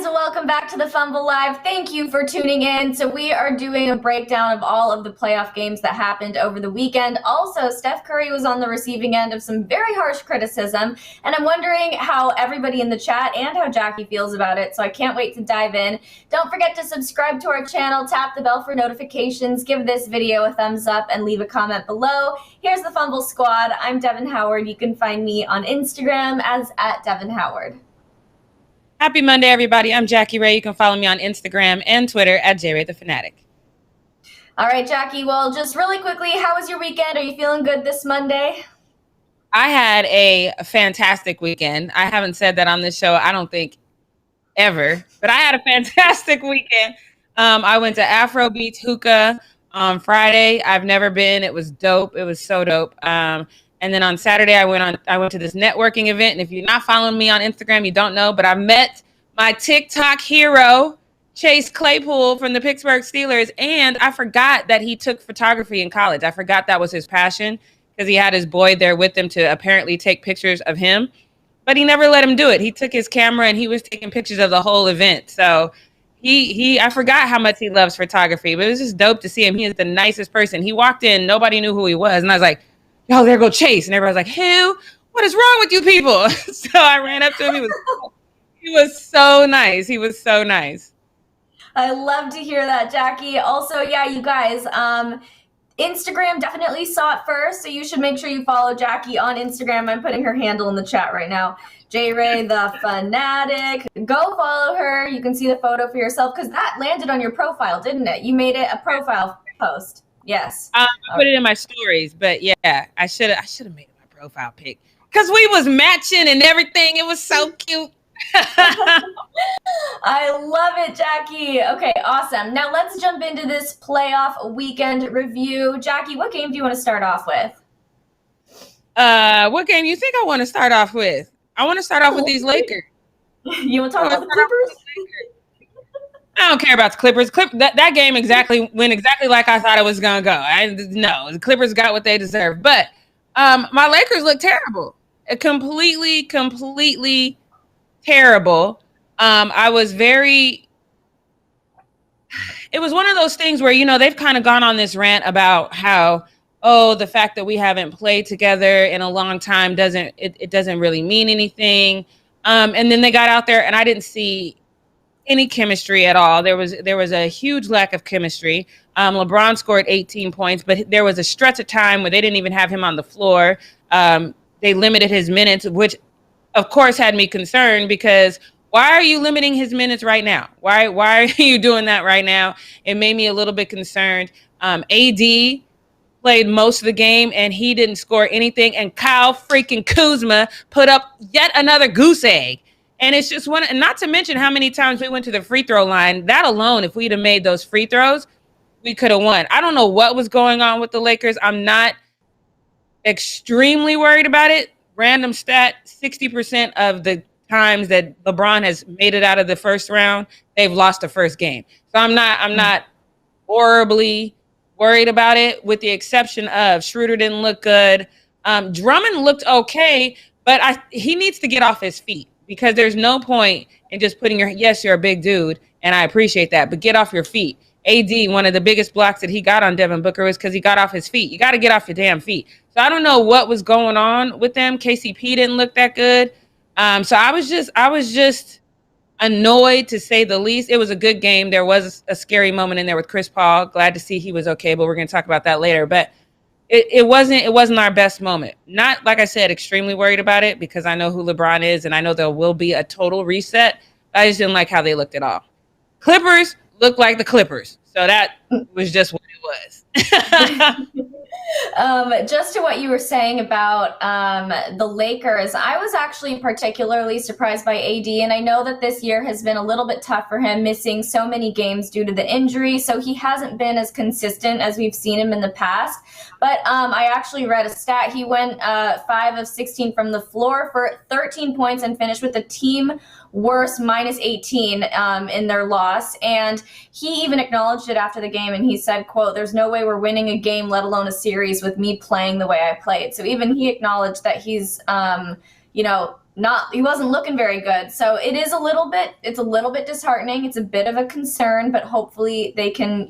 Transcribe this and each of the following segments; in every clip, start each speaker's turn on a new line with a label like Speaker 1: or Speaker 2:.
Speaker 1: guys, welcome back to the Fumble Live. Thank you for tuning in. So we are doing a breakdown of all of the playoff games that happened over the weekend. Also, Steph Curry was on the receiving end of some very harsh criticism, and I'm wondering how everybody in the chat and how Jackie feels about it, so I can't wait to dive in. Don't forget to subscribe to our channel, tap the bell for notifications, give this video a thumbs up, and leave a comment below. Here's the Fumble Squad. I'm Devin Howard. You can find me on Instagram as @DevinHoward.
Speaker 2: Happy Monday, everybody. I'm Jackie Ray. You can follow me on Instagram and Twitter @JRayTheFanatic.
Speaker 1: All right, Jackie. Well, just really quickly, how was your weekend? Are you feeling good this Monday?
Speaker 2: I had a fantastic weekend. I haven't said that on this show, I don't think, ever. But I had a fantastic weekend. I went to Afrobeats Hookah on Friday. I've never been. It was dope. It was so dope. And then on Saturday, I went to this networking event. And if you're not following me on Instagram, you don't know. But I met my TikTok hero, Chase Claypool from the Pittsburgh Steelers. And I forgot that he took photography in college. I forgot that was his passion because he had his boy there with him to apparently take pictures of him. But he never let him do it. He took his camera and he was taking pictures of the whole event. So I forgot how much he loves photography. But it was just dope to see him. He is the nicest person. He walked in. Nobody knew who he was. And I was like, "Oh, there go Chase." And everybody's like, "Who? What is wrong with you people?" So I ran up to him. He was so nice. He was so nice.
Speaker 1: I love to hear that, Jackie. Also, yeah, you guys, Instagram definitely saw it first, so you should make sure you follow Jackie on Instagram. I'm putting her handle in the chat right now. J-Ray the Fanatic. Go follow her. You can see the photo for yourself because that landed on your profile, didn't it? You made it a profile post. Yes.
Speaker 2: I put it in my stories, but yeah, I should have made it my profile pic because we was matching and everything. It was so cute.
Speaker 1: I love it, Jackie. Okay, awesome. Now let's jump into this playoff weekend review. Jackie, what game do you want to start off with?
Speaker 2: What game you think I want to start off with? I want to start off with these Lakers.
Speaker 1: You want to talk about the Clippers?
Speaker 2: I don't care about the Clippers. That game went exactly like I thought it was going to go. No, the Clippers got what they deserve. But my Lakers look terrible. Completely terrible. It was one of those things where, they've kind of gone on this rant about how, the fact that we haven't played together in a long time doesn't really mean anything. And then they got out there and I didn't see any chemistry at all. There was a huge lack of chemistry. LeBron scored 18 points, but there was a stretch of time where they didn't even have him on the floor. They limited his minutes, which of course had me concerned because why are you limiting his minutes right now? Why are you doing that right now? It made me a little bit concerned. AD played most of the game and he didn't score anything. And Kyle freaking Kuzma put up yet another goose egg. And it's just and not to mention how many times we went to the free throw line. That alone, if we'd have made those free throws, we could have won. I don't know what was going on with the Lakers. I'm not extremely worried about it. Random stat, 60% of the times that LeBron has made it out of the first round, they've lost the first game. So I'm not horribly worried about it, with the exception of Schroeder didn't look good. Drummond looked okay, but he needs to get off his feet. Because there's no point in just putting you're a big dude, and I appreciate that, but get off your feet. AD, one of the biggest blocks that he got on Devin Booker was because he got off his feet. You got to get off your damn feet. So I don't know what was going on with them. KCP didn't look that good. So I was just annoyed, to say the least. It was a good game. There was a scary moment in there with Chris Paul. Glad to see he was okay, but we're going to talk about that later. But it wasn't our best moment. Not, like I said, extremely worried about it because I know who LeBron is and I know there will be a total reset. I just didn't like how they looked at all. Clippers looked like the Clippers. So that was just what it was.
Speaker 1: Just to what you were saying about the Lakers, I was actually particularly surprised by AD, and I know that this year has been a little bit tough for him, missing so many games due to the injury, so he hasn't been as consistent as we've seen him in the past. But I actually read a stat. He went 5 of 16 from the floor for 13 points and finished with a team worst -18 in their loss. And he even acknowledged it after the game, and he said, quote, "There's no way we're winning a game, let alone a series, with me playing the way I played." So even he acknowledged that he's, he wasn't looking very good. So it's a little bit disheartening. It's a bit of a concern, but hopefully they can,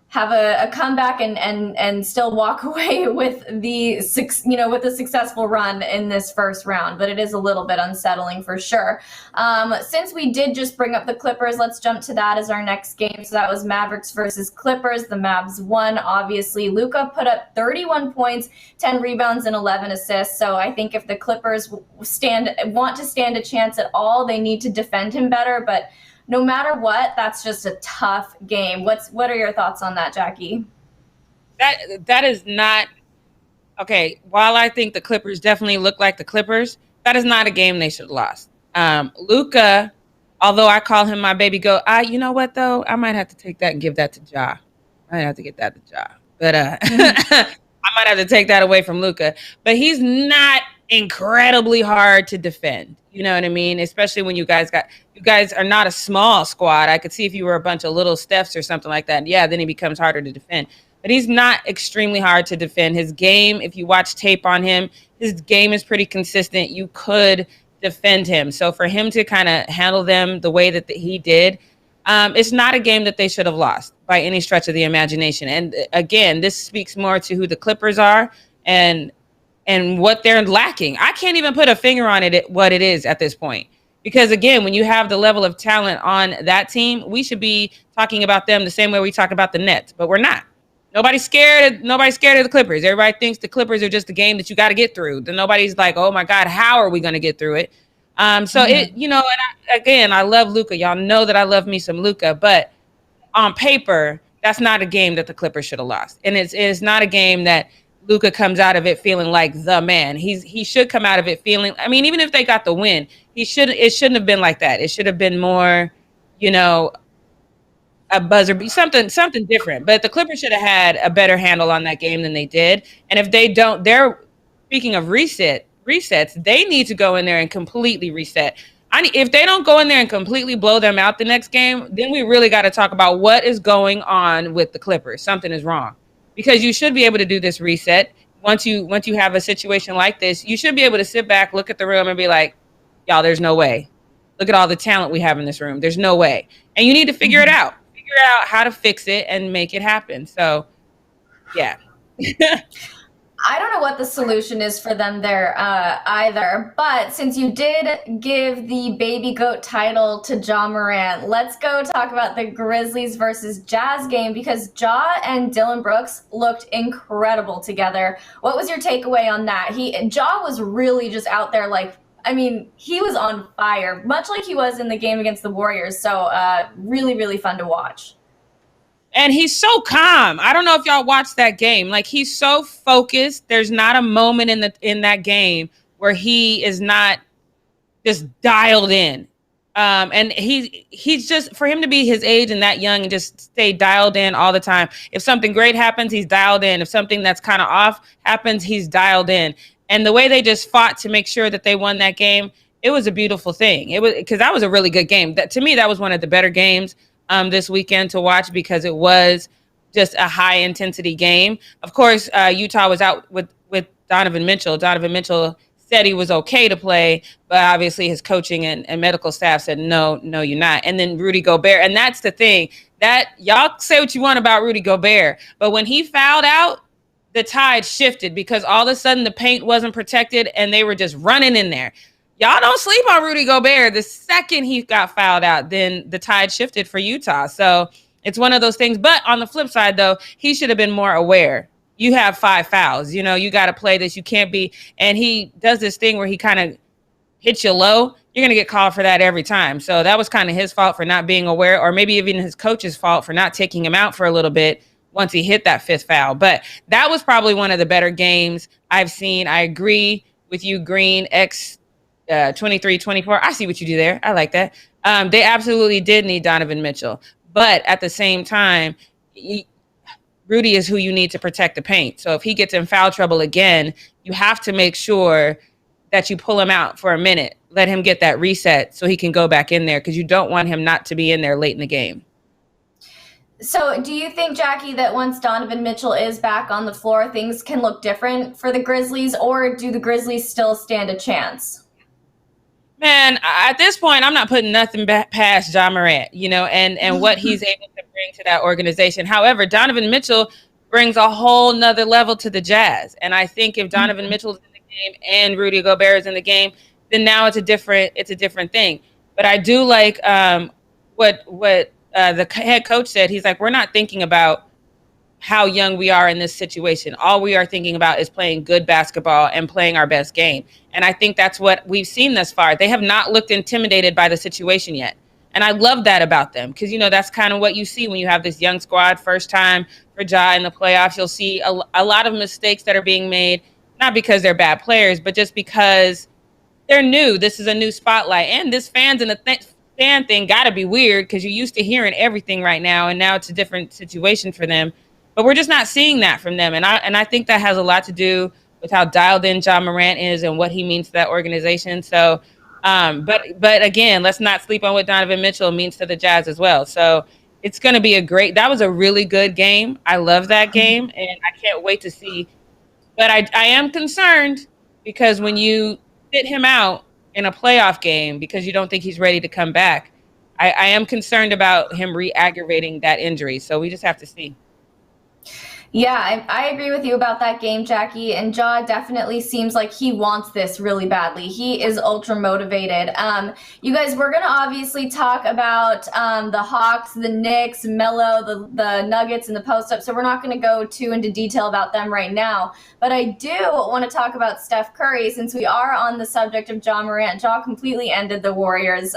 Speaker 1: have a comeback and still walk away with with a successful run in this first round. But it is a little bit unsettling for sure. Since we did just bring up the Clippers, let's jump to that as our next game. So that was Mavericks versus Clippers. The Mavs won, obviously. Luka put up 31 points, 10 rebounds, and 11 assists. So I think if the Clippers want to stand a chance at all, they need to defend him better. But no matter what, that's just a tough game. What are your thoughts on that, Jackie?
Speaker 2: That is not okay. While I think the Clippers definitely look like the Clippers, that is not a game they should have lost. Luka, although I call him my baby goat, you know what though? I might have to take that and give that to Ja. I might have to get that to Ja. But I might have to take that away from Luka. But he's not incredibly hard to defend. You know what I mean? Especially when you guys are not a small squad. I could see if you were a bunch of little Stephs or something like that. Yeah, then he becomes harder to defend. But he's not extremely hard to defend. His game, if you watch tape on him, his game is pretty consistent. You could defend him. So for him to kind of handle them the way that he did, it's not a game that they should have lost by any stretch of the imagination. And again, this speaks more to who the Clippers are and what they're lacking. I can't even put a finger on what it is at this point. Because again, when you have the level of talent on that team, we should be talking about them the same way we talk about the Nets, but we're not. Nobody's scared of the Clippers. Everybody thinks the Clippers are just a game that you got to get through. Then nobody's like, oh my God, how are we going to get through it? I love Luka. Y'all know that I love me some Luka, but on paper, that's not a game that the Clippers should have lost. And it's not a game that Luka comes out of it feeling like the man. He should come out of it feeling, I mean, even if they got the win, it shouldn't have been like that. It should have been more, a buzzer, something different. But the Clippers should have had a better handle on that game than they did. And if they don't, speaking of resets, they need to go in there and completely reset. If they don't go in there and completely blow them out the next game, then we really got to talk about what is going on with the Clippers. Something is wrong. Because you should be able to do this reset. Once you have a situation like this, you should be able to sit back, look at the room, and be like, y'all, there's no way. Look at all the talent we have in this room. There's no way. And you need to figure it out. Figure out how to fix it and make it happen. So, yeah.
Speaker 1: I don't know what the solution is for them there either. But since you did give the baby goat title to Ja Morant, let's go talk about the Grizzlies versus Jazz game because Ja and Dillon Brooks looked incredible together. What was your takeaway on that? Ja was really just out there he was on fire, much like he was in the game against the Warriors. So really, really fun to watch.
Speaker 2: And he's so calm. I don't know if y'all watched that game. Like, he's so focused. There's not a moment in that game where he is not just dialed in. And he's just, for him to be his age and that young and just stay dialed in all the time. If something great happens, he's dialed in. If something that's kind of off happens, he's dialed in. And the way they just fought to make sure that they won that game, it was a beautiful thing. It was, because that was a really good game. To me, that was one of the better games this weekend to watch because it was just a high intensity game. Of course, Utah was out with Donovan Mitchell. Donovan Mitchell said he was okay to play, but obviously his coaching and medical staff said, no, you're not. And then Rudy Gobert. And that's the thing that y'all say what you want about Rudy Gobert, but when he fouled out, the tide shifted because all of a sudden the paint wasn't protected and they were just running in there. Y'all don't sleep on Rudy Gobert. The second he got fouled out, then the tide shifted for Utah. So it's one of those things. But on the flip side, though, he should have been more aware. You have 5 fouls. You got to play this. You can't be. And he does this thing where he kind of hits you low. You're going to get called for that every time. So that was kind of his fault for not being aware, or maybe even his coach's fault for not taking him out for a little bit once he hit that 5th foul. But that was probably one of the better games I've seen. I agree with you, Green, 23-24. I see what you do there. I like that. They absolutely did need Donovan Mitchell. But at the same time, Rudy is who you need to protect the paint. So if he gets in foul trouble again, you have to make sure that you pull him out for a minute. Let him get that reset so he can go back in there because you don't want him not to be in there late in the game.
Speaker 1: So do you think, Jackie, that once Donovan Mitchell is back on the floor, things can look different for the Grizzlies, or do the Grizzlies still stand a chance?
Speaker 2: Man, at this point, I'm not putting nothing past Ja Morant, and what he's able to bring to that organization. However, Donovan Mitchell brings a whole nother level to the Jazz. And I think if Donovan Mitchell's in the game and Rudy Gobert is in the game, then now it's a different thing. But I do like what the head coach said. He's like, we're not thinking about how young we are in this situation. All we are thinking about is playing good basketball and playing our best game. And I think that's what we've seen thus far. They have not looked intimidated by the situation yet. And I love that about them because, that's kind of what you see when you have this young squad. First time for Ja in the playoffs, you'll see a lot of mistakes that are being made, not because they're bad players, but just because they're new. This is a new spotlight. And this fans and the fan thing got to be weird because you're used to hearing everything right now. And now it's a different situation for them. But we're just not seeing that from them. And I think that has a lot to do with how dialed in Ja Morant is and what he means to that organization. So, but again, let's not sleep on what Donovan Mitchell means to the Jazz as well. So it's going to be that was a really good game. I love that game, and I can't wait to see. But I am concerned because when you sit him out in a playoff game because you don't think he's ready to come back, I am concerned about him re-aggravating that injury. So we just have to see.
Speaker 1: Yeah, I agree with you about that game, Jackie. And Ja definitely seems like he wants this really badly. He is ultra motivated. You guys, we're going to obviously talk about the Hawks, the Knicks, Melo, the Nuggets, and the post-up. So we're not going to go too into detail about them right now. But I do want to talk about Steph Curry since we are on the subject of Ja Morant. Ja completely ended the Warriors.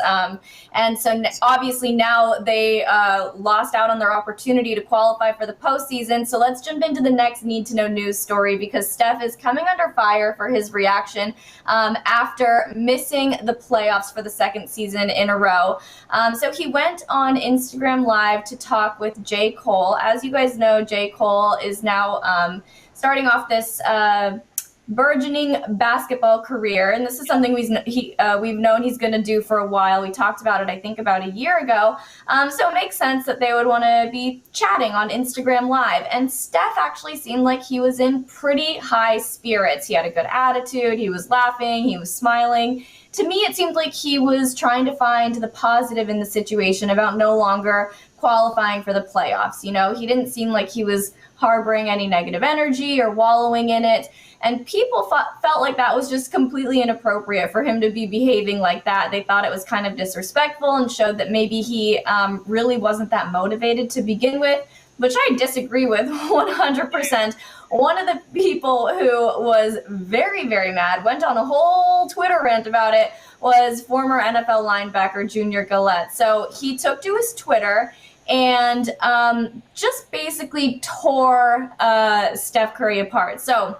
Speaker 1: And so obviously now they lost out on their opportunity to qualify for the postseason. So let's jump into the next need-to-know news story because Steph is coming under fire for his reaction after missing the playoffs for the second season in a row. So he went on Instagram Live to talk with J. Cole. As you guys know, J. Cole is now starting off this burgeoning basketball career, and this is something we've known he's going to do for a while. We talked about it, I think, about a year ago. So it makes sense that they would want to be chatting on Instagram Live. And Steph actually seemed like he was in pretty high spirits. He had a good attitude. He was laughing. He was smiling. To me, it seemed like he was trying to find the positive in the situation about no longer qualifying for the playoffs. He didn't seem like he was harboring any negative energy or wallowing in it. And people felt like that was just completely inappropriate for him to be behaving like that. They thought it was kind of disrespectful and showed that maybe he really wasn't that motivated to begin with, which I disagree with 100%. One of the people who was very, very mad, went on a whole Twitter rant about it, was former NFL linebacker Junior Galette. So he took to his Twitter and just basically tore Steph Curry apart. So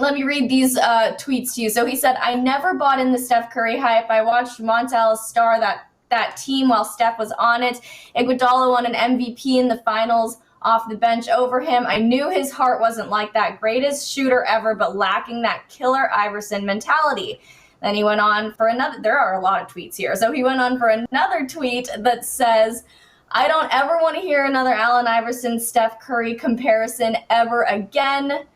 Speaker 1: let me read these tweets to you. So he said, "I never bought in the Steph Curry hype. I watched Montel star that team while Steph was on it. Iguodala won an MVP in the finals off the bench over him. I knew his heart wasn't like that. Greatest shooter ever, but lacking that killer Iverson mentality." Then he went on for another, there are a lot of tweets here. So he went on for another tweet that says, "I don't ever want to hear another Allen Iverson Steph Curry comparison ever again."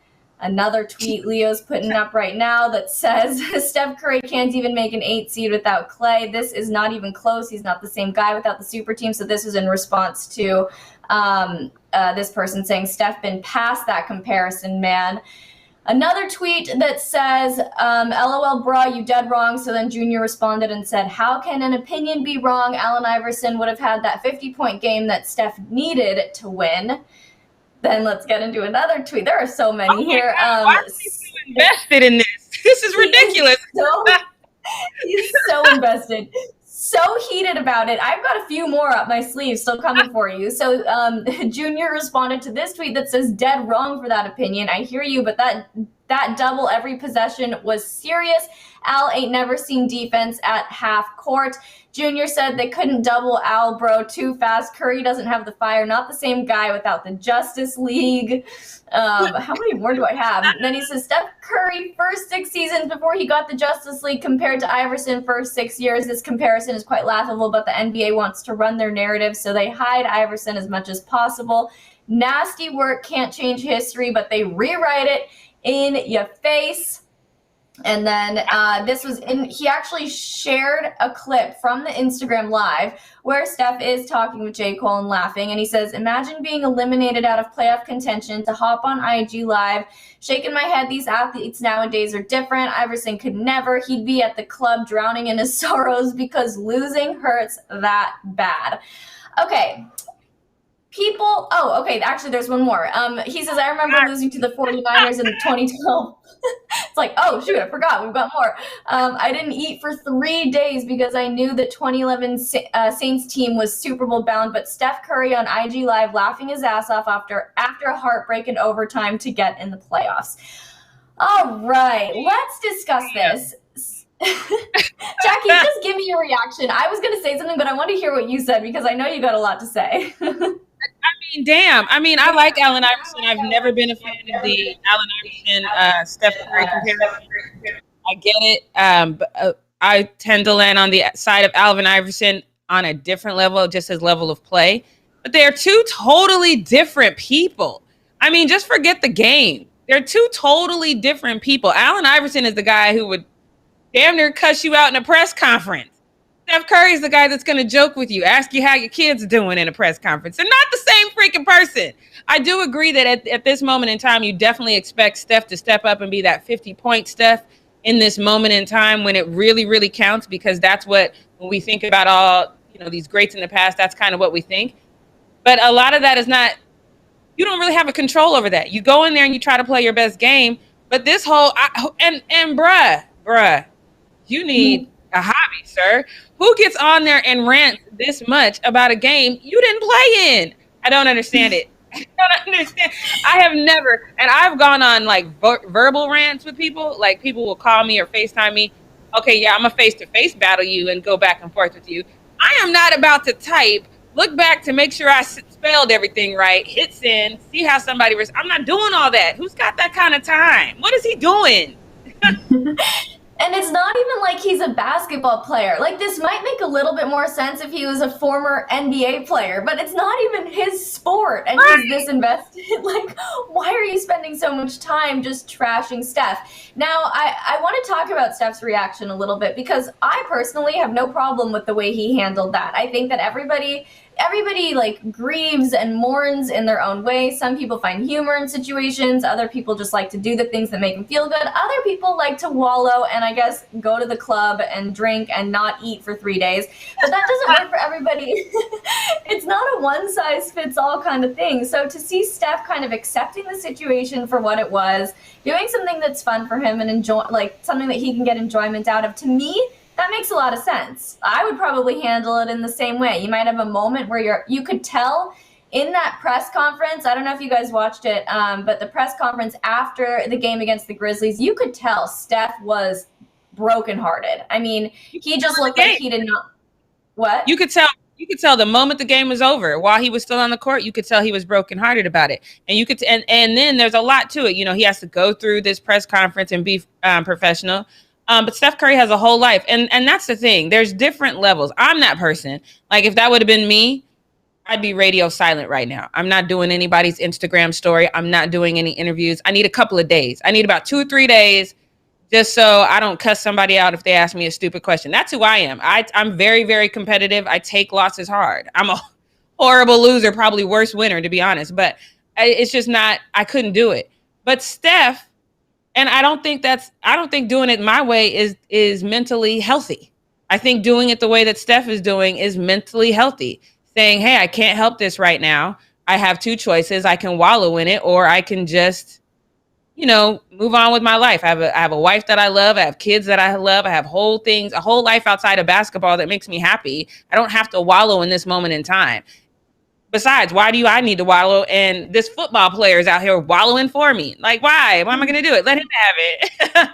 Speaker 1: Another tweet Leo's putting up right now that says, "Steph Curry can't even make an 8 seed without Clay. This is not even close. He's not the same guy without the super team." So this is in response to this person saying, "Steph been past that comparison, man." Another tweet that says, "LOL, brah, you dead wrong." So then Junior responded and said, "How can an opinion be wrong? Allen Iverson would have had that 50-point game that Steph needed to win." Then let's get into another tweet. There are so many here.
Speaker 2: Why is he so invested in this? This is ridiculous.
Speaker 1: He's so invested. So heated about it. I've got a few more up my sleeve still coming for you. So Junior responded to this tweet that says, "Dead wrong for that opinion. I hear you, but that double every possession was serious. Al ain't never seen defense at half court." Junior said they couldn't double Al, bro, too fast. Curry doesn't have the fire. Not the same guy without the Justice League. How many more do I have? And then he says, "Steph Curry, first 6 seasons before he got the Justice League compared to Iverson first 6 years. This comparison is quite laughable, but the NBA wants to run their narrative, so they hide Iverson as much as possible. Nasty work, can't change history, but they rewrite it in your face." And then he actually shared a clip from the Instagram Live where Steph is talking with J. Cole and laughing. And he says, imagine being eliminated out of playoff contention to hop on IG Live, shaking my head. These athletes nowadays are different. Iverson could never. He'd be at the club drowning in his sorrows because losing hurts that bad. Okay. Actually, there's one more. He says, I remember losing to the 49ers in 2012. It's like, oh, shoot, I forgot. We've got more. I didn't eat for 3 days because I knew the 2011 Saints team was Super Bowl bound, but Steph Curry on IG Live laughing his ass off after a heartbreak in overtime to get in the playoffs. All right, let's discuss this. Jackie, just give me your reaction. I was going to say something, but I want to hear what you said because I know you got a lot to say.
Speaker 2: Damn. I like Allen Iverson. I've never been a fan of the Allen Iverson Steph Curry comparison. I get it. But I tend to land on the side of Allen Iverson on a different level, just his level of play. But they are two totally different people. Just forget the game. They're two totally different people. Allen Iverson is the guy who would damn near cuss you out in a press conference. Steph Curry is the guy that's going to joke with you, ask you how your kid's doing in a press conference. They're not the same freaking person. I do agree that at this moment in time, you definitely expect Steph to step up and be that 50-point Steph in this moment in time when it really, really counts, because that's what, when we think about all, these greats in the past, that's kind of what we think. But a lot of that is not, you don't really have a control over that. You go in there and you try to play your best game, but this whole, bruh, you need a hobby, sir. Who gets on there and rants this much about a game you didn't play in? I don't understand it. I don't understand. I have never, and I've gone on like verbal rants with people. Like people will call me or FaceTime me. Okay, yeah, I'm a face-to-face battle you and go back and forth with you. I am not about to type, look back to make sure I spelled everything right, hit send, see how somebody was. I'm not doing all that. Who's got that kind of time? What is he doing?
Speaker 1: And it's not even like he's a basketball player. Like, this might make a little bit more sense if he was a former NBA player, but it's not even his sport, and he's this invested. Like, why are you spending so much time just trashing Steph? Now, I want to talk about Steph's reaction a little bit, because I personally have no problem with the way he handled that. I think that everybody like grieves and mourns in their own way. Some people find humor in situations. Other people just like to do the things that make them feel good. Other people like to wallow and I guess go to the club and drink and not eat for 3 days. But that doesn't work for everybody. It's not a one size fits all kind of thing. So to see Steph kind of accepting the situation for what it was, doing something that's fun for him and enjoy, like something that he can get enjoyment out of, to me, that makes a lot of sense. I would probably handle it in the same way. You might have a moment where you could tell in that press conference, I don't know if you guys watched it, but the press conference after the game against the Grizzlies, you could tell Steph was brokenhearted. He just looked like he did not. What?
Speaker 2: You could tell the moment the game was over, while he was still on the court, you could tell he was brokenhearted about it. And you could, and then there's a lot to it. He has to go through this press conference and be professional. But Steph Curry has a whole life. And that's the thing. There's different levels. I'm that person. Like, if that would have been me, I'd be radio silent right now. I'm not doing anybody's Instagram story. I'm not doing any interviews. I need a couple of days. I need about 2 or 3 days just so I don't cuss somebody out if they ask me a stupid question. That's who I am. I'm very, very competitive. I take losses hard. I'm a horrible loser, probably worst winner, to be honest. But it's just not, I couldn't do it. But Steph, and I don't think doing it my way is mentally healthy. I think doing it the way that Steph is doing is mentally healthy. Saying, hey, I can't help this right now. I have 2 choices. I can wallow in it, or I can just, move on with my life. I have a wife that I love. I have kids that I love. I have a whole life outside of basketball that makes me happy. I don't have to wallow in this moment in time. Besides, why do I need to wallow? And this football player is out here wallowing for me. Like, why? Why am I going to do it? Let him have it.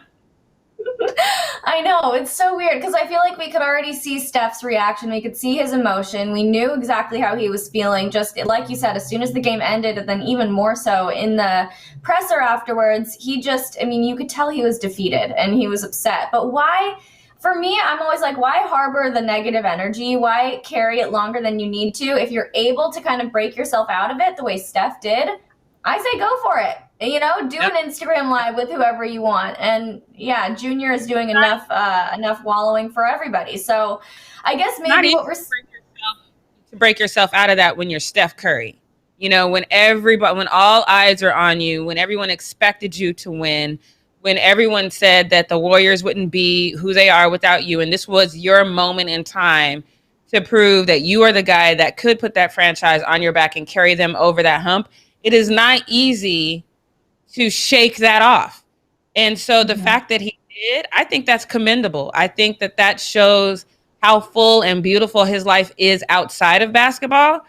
Speaker 1: I know. It's so weird because I feel like we could already see Steph's reaction. We could see his emotion. We knew exactly how he was feeling. Just like you said, as soon as the game ended, and then even more so in the presser afterwards, you could tell he was defeated and he was upset. But why? For me, I'm always like, why harbor the negative energy? Why carry it longer than you need to? If you're able to kind of break yourself out of it the way Steph did, I say go for it. Do an Instagram live with whoever you want. And yeah, Junior is doing enough wallowing for everybody. So I guess
Speaker 2: Not
Speaker 1: maybe
Speaker 2: easy
Speaker 1: what we're
Speaker 2: to break yourself out of that when you're Steph Curry. When all eyes are on you, when everyone expected you to win, when everyone said that the Warriors wouldn't be who they are without you, and this was your moment in time to prove that you are the guy that could put that franchise on your back and carry them over that hump. It is not easy to shake that off. And so the fact that he did, I think that's commendable. I think that shows how full and beautiful his life is outside of basketball.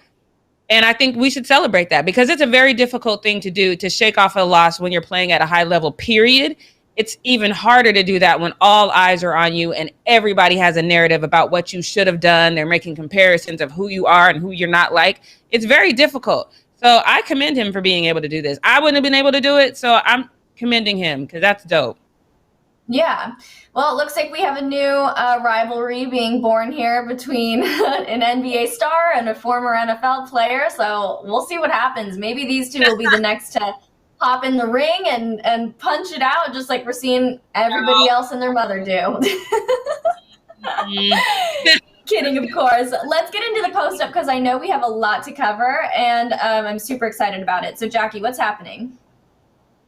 Speaker 2: And I think we should celebrate that because it's a very difficult thing to do, to shake off a loss when you're playing at a high level, period. It's even harder to do that when all eyes are on you and everybody has a narrative about what you should have done. They're making comparisons of who you are and who you're not like. It's very difficult. So I commend him for being able to do this. I wouldn't have been able to do it, so I'm commending him because that's dope.
Speaker 1: Yeah. Well, it looks like we have a new rivalry being born here between an NBA star and a former NFL player. So we'll see what happens. Maybe these two will be the next to hop in the ring and punch it out, just like we're seeing everybody else and their mother do. Kidding, of course. Let's get into the post-up because I know we have a lot to cover, and I'm super excited about it. So, Jackie, what's happening?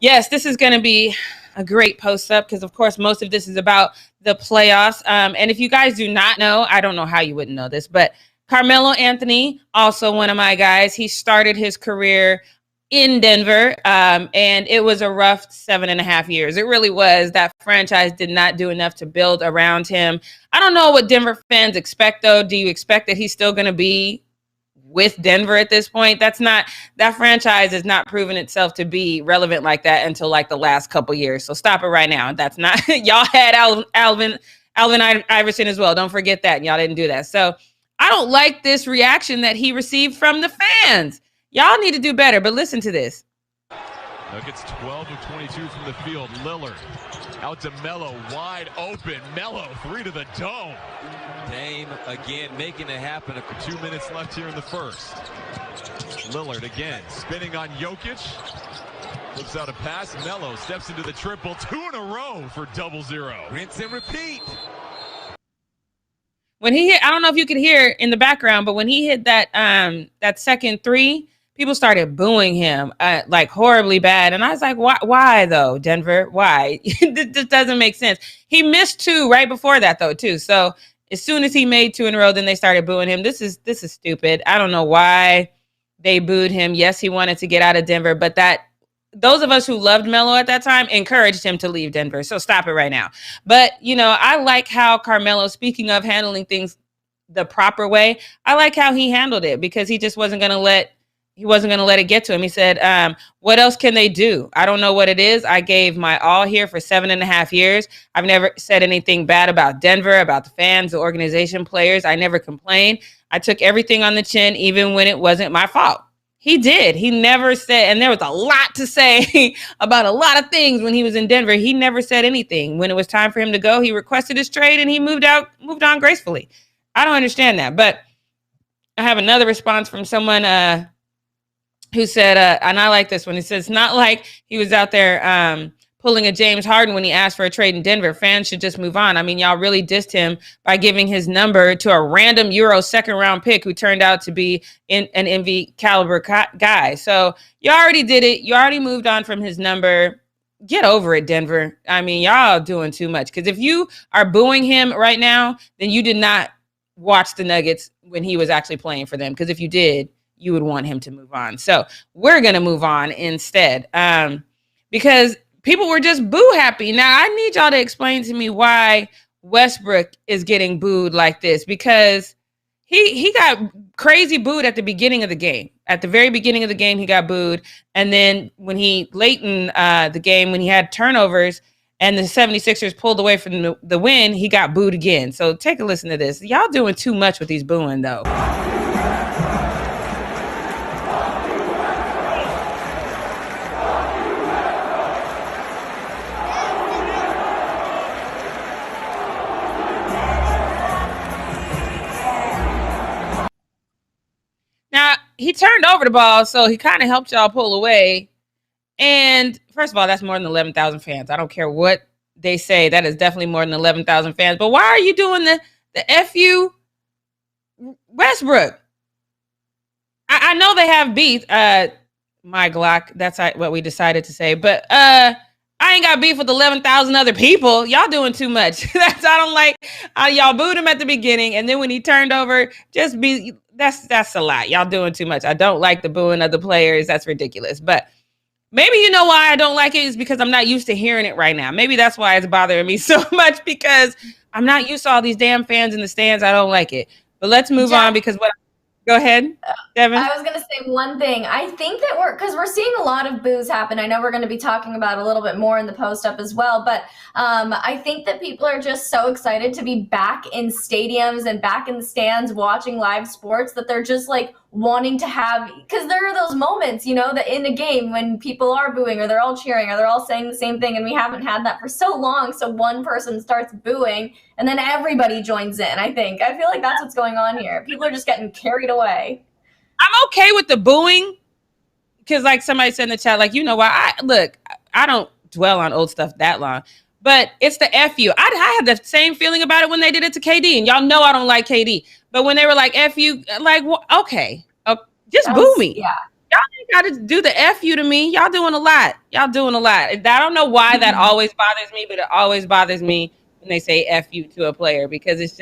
Speaker 2: Yes, this is going to be a great post-up because, of course, most of this is about the playoffs. And if you guys do not know, I don't know how you wouldn't know this, but Carmelo Anthony, also one of my guys, he started his career in Denver, and it was a rough 7.5 years. It really was. That franchise did not do enough to build around him. I don't know what Denver fans expect, though. Do you expect that he's still going to be with Denver at this point? That franchise has not proven itself to be relevant like that until like the last couple years. So stop it right now. That's not y'all had Alvin Iverson as well. Don't forget that. Y'all didn't do that. So I don't like this reaction that he received from the fans. Y'all need to do better, but listen to this.
Speaker 3: Nuggets 12 of 22 from the field. Lillard out to Melo, wide open. Melo 3 to the dome. Dame again making it happen after 2 minutes left here in the first. Lillard again spinning on Jokic. Flips out a pass. Melo steps into the triple. 2 in a row for 0-0. Rinse and repeat.
Speaker 2: When he hit, I don't know if you could hear in the background, but when he hit that second three, people started booing him like horribly bad. And I was like, why though, Denver? Why? This doesn't make sense. He missed 2 right before that though, too. So as soon as he made 2 in a row, then they started booing him. This is stupid. I don't know why they booed him. Yes, he wanted to get out of Denver, but those of us who loved Melo at that time encouraged him to leave Denver. So stop it right now. But, I like how Carmelo, speaking of handling things the proper way, I like how he handled it because he just wasn't going to let it get to him. He said, what else can they do? I don't know what it is. I gave my all here for 7.5 years. I've never said anything bad about Denver, about the fans, the organization, players. I never complained. I took everything on the chin, even when it wasn't my fault. He did. He never said, and there was a lot to say about a lot of things when he was in Denver. He never said anything. When it was time for him to go, he requested his trade and he moved on gracefully. I don't understand that. But I have another response from someone who said, and I like this one. He says, it's not like he was out there pulling a James Harden when he asked for a trade in Denver. Fans should just move on. I mean, y'all really dissed him by giving his number to a random Euro second-round pick who turned out to be an MV caliber guy. So you already did it. You already moved on from his number. Get over it, Denver. I mean, y'all doing too much. Because if you are booing him right now, then you did not watch the Nuggets when he was actually playing for them. Because if you did, you would want him to move on. So we're going to move on instead. Because people were just boo happy. Now, I need y'all to explain to me why Westbrook is getting booed like this, because he got crazy booed at the beginning of the game. At the very beginning of the game, he got booed. And then when late in the game, when he had turnovers and the 76ers pulled away from the win, he got booed again. So take a listen to this. Y'all doing too much with these booing, though. Now, he turned over the ball, so he kind of helped y'all pull away. And first of all, that's more than 11,000 fans. I don't care what they say. That is definitely more than 11,000 fans. But why are you doing the FU Westbrook? I know they have beef. My Glock, that's what we decided to say. But I ain't got beef with 11,000 other people. Y'all doing too much. I don't like y'all booed him at the beginning. And then when he turned over, that's a lot. Y'all doing too much. I don't like the booing of the players. That's ridiculous. But maybe you know why I don't like it is because I'm not used to hearing it right now. Maybe that's why it's bothering me so much, because I'm not used to all these damn fans in the stands. I don't like it. But let's move on, because go ahead, Devin.
Speaker 1: I was going to say one thing. I think that we're seeing a lot of boos happen. I know we're going to be talking about it a little bit more in the post up as well, but I think that people are just so excited to be back in stadiums and back in the stands watching live sports that they're just like wanting to have, because there are those moments, that in a game when people are booing or they're all cheering or they're all saying the same thing, and we haven't had that for so long. So one person starts booing and then everybody joins in. I feel like that's what's going on here. People are just getting carried away.
Speaker 2: I'm okay with the booing because, like somebody said in the chat, like, why? I don't dwell on old stuff that long, but it's the FU. I had the same feeling about it when they did it to KD, and y'all know I don't like KD. But when they were like FU, like, well, okay, just boo me.
Speaker 1: Yeah.
Speaker 2: Y'all ain't got to do the FU to me. Y'all doing a lot. I don't know why that always bothers me, but it always bothers me when they say FU to a player, because it's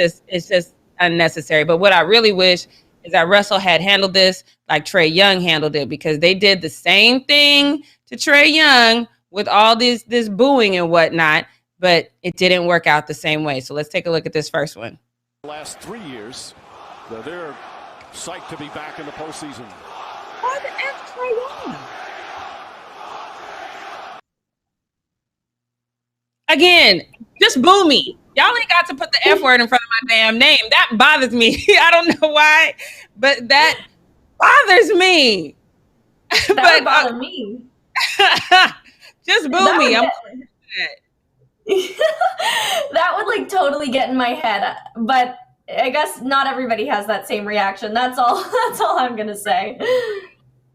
Speaker 2: just unnecessary. But what I really wish is that Russell had handled this like Trae Young handled it, because they did the same thing to Trae Young with all this booing and whatnot, but it didn't work out the same way. So let's take a look at this first one.
Speaker 4: Last 3 years, they're psyched to be back in the postseason.
Speaker 2: Why the F Trae Young? Again, just boo me. Y'all ain't got to put the F word in front of my damn name. That bothers me. I don't know why, but that bothers me.
Speaker 1: That would bother me.
Speaker 2: Just boo me.
Speaker 1: That would like totally get in my head, but I guess not everybody has that same reaction. That's all I'm gonna say.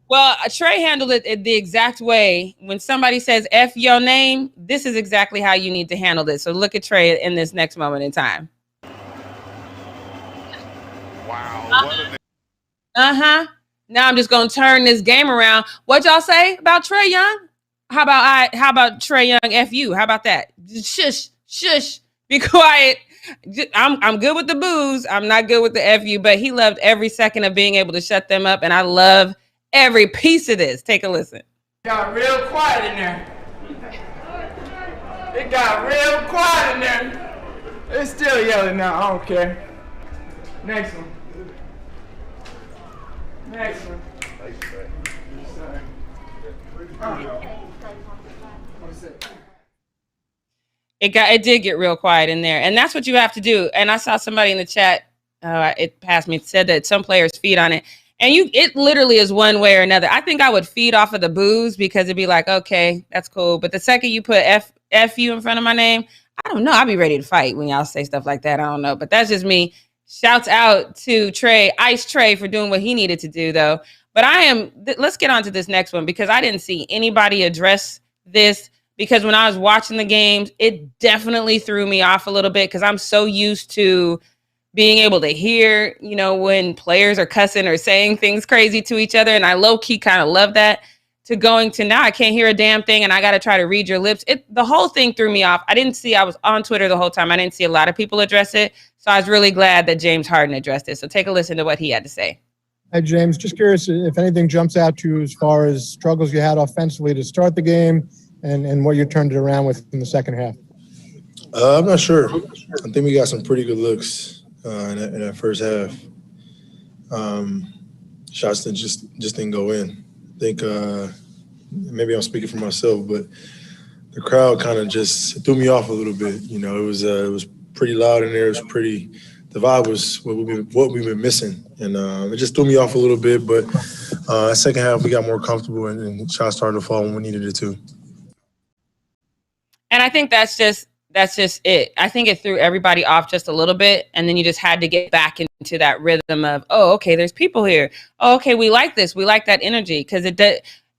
Speaker 2: Well, Trae handled it the exact way. When somebody says F your name, this is exactly how you need to handle this. So look at Trae in this next moment in time.
Speaker 4: Wow.
Speaker 2: Now I'm just gonna turn this game around. What y'all say about Trae Young? How about Trae Young F you? How about that? Shush. Be quiet. I'm good with the boos. I'm not good with the FU, but he loved every second of being able to shut them up, and I love every piece of this. Take a listen.
Speaker 5: Got real quiet in there. It got real quiet in there. It's still yelling now. I don't care. Next one.
Speaker 2: It did get real quiet in there, and that's what you have to do. And I saw somebody in the chat, it passed me, said that some players feed on it, and it literally is one way or another. I think I would feed off of the boos, because it'd be like, okay, that's cool. But the second you put FU in front of my name, I don't know. I'll be ready to fight when y'all say stuff like that. I don't know, but that's just me. Shouts out to Ice Trae for doing what he needed to do, though. But let's get on to this next one, because I didn't see anybody address this. Because when I was watching the games, it definitely threw me off a little bit, because I'm so used to being able to hear, when players are cussing or saying things crazy to each other. And I low-key kind of love that, to going to now I can't hear a damn thing and I got to try to read your lips. The whole thing threw me off. I was on Twitter the whole time. I didn't see a lot of people address it. So I was really glad that James Harden addressed it. So take a listen to what he had to say.
Speaker 6: Hi, James. Just curious if anything jumps out to you as far as struggles you had offensively to start the game, and what you turned it around with in the second half.
Speaker 7: I'm not sure. I think we got some pretty good looks in that first half. Shots that just didn't go in. I think maybe I'm speaking for myself, but the crowd kind of just threw me off a little bit. It was pretty loud in there. It was pretty. The vibe was what we've been missing, and it just threw me off a little bit. But second half, we got more comfortable, and shots started to fall when we needed it to.
Speaker 2: And I think that's just it. I think it threw everybody off just a little bit, and then you just had to get back into that rhythm of, oh, okay, there's people here. Oh, okay, we like this. We like that energy, because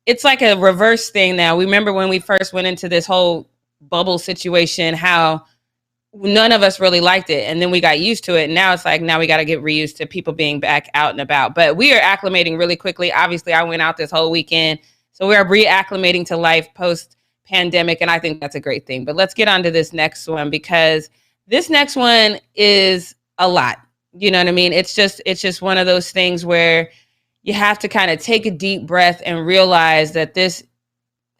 Speaker 2: it's like a reverse thing now. We remember when we first went into this whole bubble situation, how none of us really liked it. And then we got used to it. And now it's like, now we got to get reused to people being back out and about. But we are acclimating really quickly. Obviously, I went out this whole weekend. So we are reacclimating to life post-pandemic. And I think that's a great thing. But let's get on to this next one, because this next one is a lot. You know what I mean? It's just one of those things where you have to kind of take a deep breath and realize that this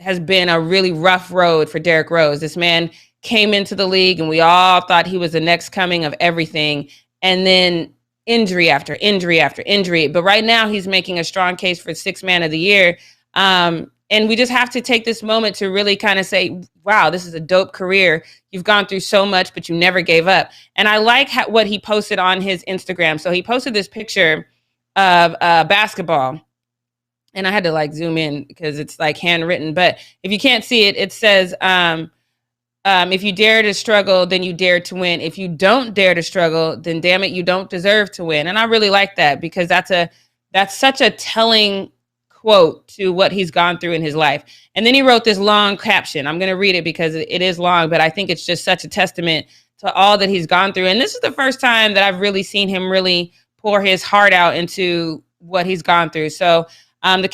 Speaker 2: has been a really rough road for Derrick Rose. This man came into the league and we all thought he was the next coming of everything. And then injury after injury after injury. But right now he's making a strong case for Sixth Man of the Year. And we just have to take this moment to really kind of say, wow, this is a dope career. You've gone through so much, but you never gave up. And I like what he posted on his Instagram. So he posted this picture of basketball. And I had to like zoom in because it's like handwritten. But if you can't see it, it says, if you dare to struggle, then you dare to win. If you don't dare to struggle, then damn it, you don't deserve to win. And I really like that, because that's such a telling quote to what he's gone through in his life. And then he wrote this long caption. I'm going to read it because it is long, but I think it's just such a testament to all that he's gone through. And this is the first time that I've really seen him really pour his heart out into what he's gone through. So the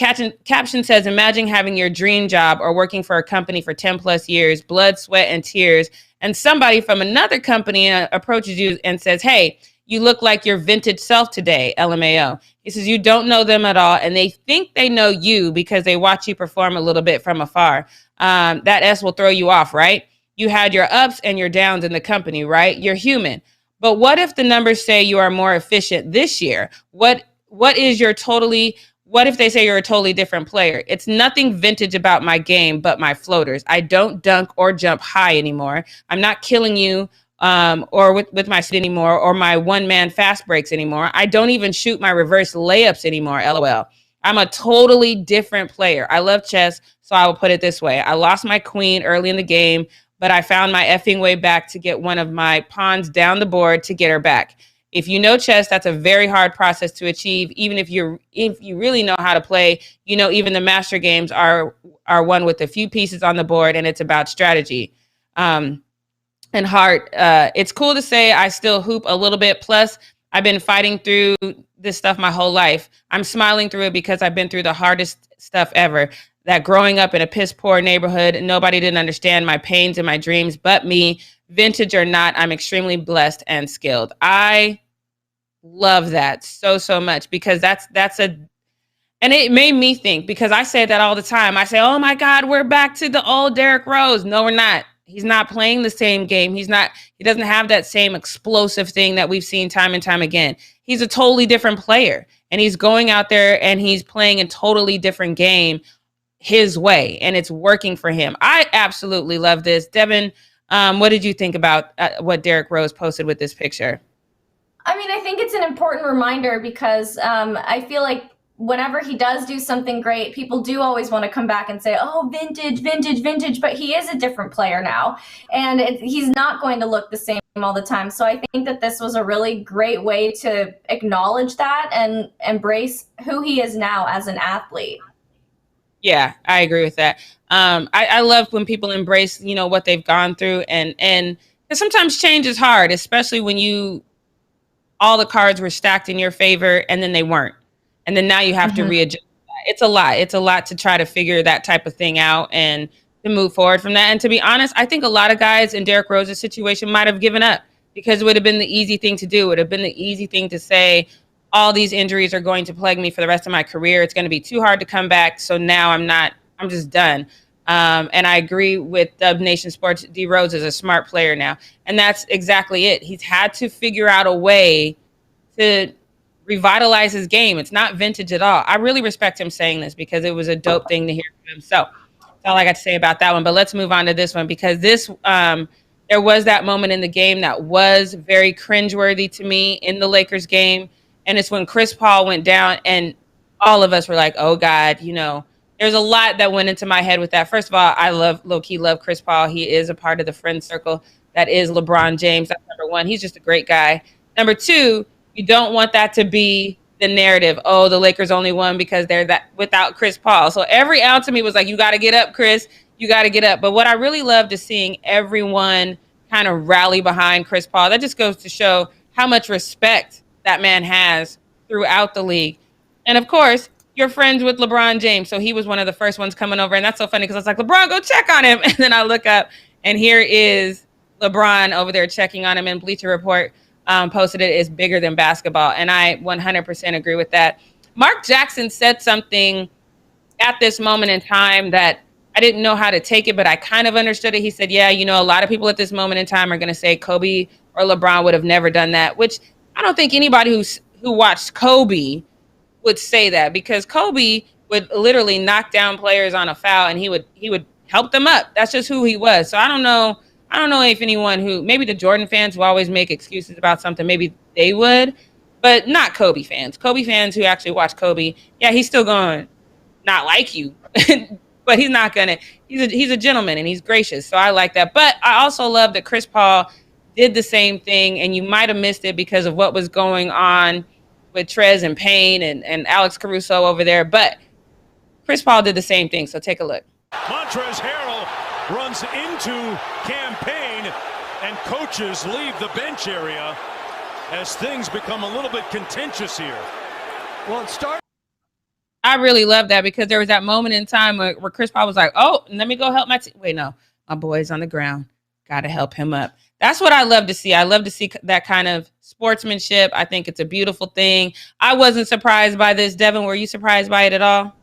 Speaker 2: caption says, imagine having your dream job or working for a company for 10 plus years, blood, sweat, and tears, and somebody from another company approaches you and says, hey, you look like your vintage self today, LMAO. He says, you don't know them at all, and they think they know you because they watch you perform a little bit from afar. That S will throw you off, right? You had your ups and your downs in the company, right? You're human. But what if the numbers say you are more efficient this year? What if they say you're a totally different player? It's nothing vintage about my game but my floaters. I don't dunk or jump high anymore. I'm not killing you or with my speed anymore, or my one-man fast breaks anymore. I don't even shoot my reverse layups anymore, LOL. I'm a totally different player. I love chess, so I will put it this way. I lost my queen early in the game, but I found my effing way back to get one of my pawns down the board to get her back. If you know chess, that's a very hard process to achieve. Even if you really know how to play, you know, even the master games are won with a few pieces on the board, and it's about strategy. And heart, it's cool to say I still hoop a little bit. Plus, I've been fighting through this stuff my whole life. I'm smiling through it because I've been through the hardest stuff ever. That growing up in a piss poor neighborhood, nobody didn't understand my pains and my dreams but me. Vintage or not, I'm extremely blessed and skilled. I love that so much, because and it made me think, because I say that all the time. I say, oh my God, we're back to the old Derrick Rose. No, we're not. He's not playing the same game. He doesn't have that same explosive thing that we've seen time and time again. He's a totally different player, and he's going out there and he's playing a totally different game his way, and it's working for him. I absolutely love this. Devin, what did you think about what Derrick Rose posted with this picture?
Speaker 1: I mean, I think it's an important reminder, because I feel like whenever he does do something great, people do always want to come back and say, oh, vintage, vintage, vintage. But he is a different player now, and he's not going to look the same all the time. So I think that this was a really great way to acknowledge that and embrace who he is now as an athlete.
Speaker 2: Yeah, I agree with that. I love when people embrace, what they've gone through, and because sometimes change is hard, especially when all the cards were stacked in your favor and then they weren't. And then now you have to readjust. It's a lot. It's a lot to try to figure that type of thing out and to move forward from that. And to be honest, I think a lot of guys in Derrick Rose's situation might have given up, because it would have been the easy thing to do. It would have been the easy thing to say, all these injuries are going to plague me for the rest of my career. It's going to be too hard to come back. So now I'm just done. And I agree with Dub Nation Sports. D Rose is a smart player now. And that's exactly it. He's had to figure out a way to revitalize his game. It's not vintage at all. I really respect him saying this, because it was a dope thing to hear from him. So that's all I got to say about that one. But let's move on to this one, because there was that moment in the game that was very cringeworthy to me in the Lakers game. And it's when Chris Paul went down, and all of us were like, oh God, there's a lot that went into my head with that. First of all, I low-key love Chris Paul. He is a part of the friend circle that is LeBron James. That's number one. He's just a great guy. Number two, you don't want that to be the narrative. Oh, the Lakers only won because they're that without Chris Paul. So every ounce of me was like, you got to get up, Chris. You got to get up. But what I really loved is seeing everyone kind of rally behind Chris Paul. That just goes to show how much respect that man has throughout the league. And of course, you're friends with LeBron James. So he was one of the first ones coming over. And that's so funny because I was like, LeBron, go check on him. And then I look up and here is LeBron over there checking on him, and Bleacher Report posted it is bigger than basketball. And I 100% agree with that. Mark Jackson said something at this moment in time that I didn't know how to take it, but I kind of understood it. He said, yeah, you know, a lot of people at this moment in time are going to say Kobe or LeBron would have never done that, which I don't think anybody who watched Kobe would say that, because Kobe would literally knock down players on a foul and he would help them up. That's just who he was. So I don't know if anyone who, maybe the Jordan fans who always make excuses about something, maybe they would, but not Kobe fans. Kobe fans who actually watch Kobe, yeah, he's still going to not like you, but he's not going to, he's a gentleman and he's gracious. So I like that. But I also love that Chris Paul did the same thing, and you might have missed it because of what was going on with Trez and Payne and Alex Caruso over there. But Chris Paul did the same thing. So take a look.
Speaker 4: Montrezl Harrell runs into campaign, and coaches leave the bench area as things become a little bit contentious here. Well, it started.
Speaker 2: I really love that because there was that moment in time where Chris Paul was like, oh, let me go help my team. Wait, no, my boy's on the ground. Got to help him up. That's what I love to see. I love to see that kind of sportsmanship. I think it's a beautiful thing. I wasn't surprised by this. Devin, were you surprised by it at all?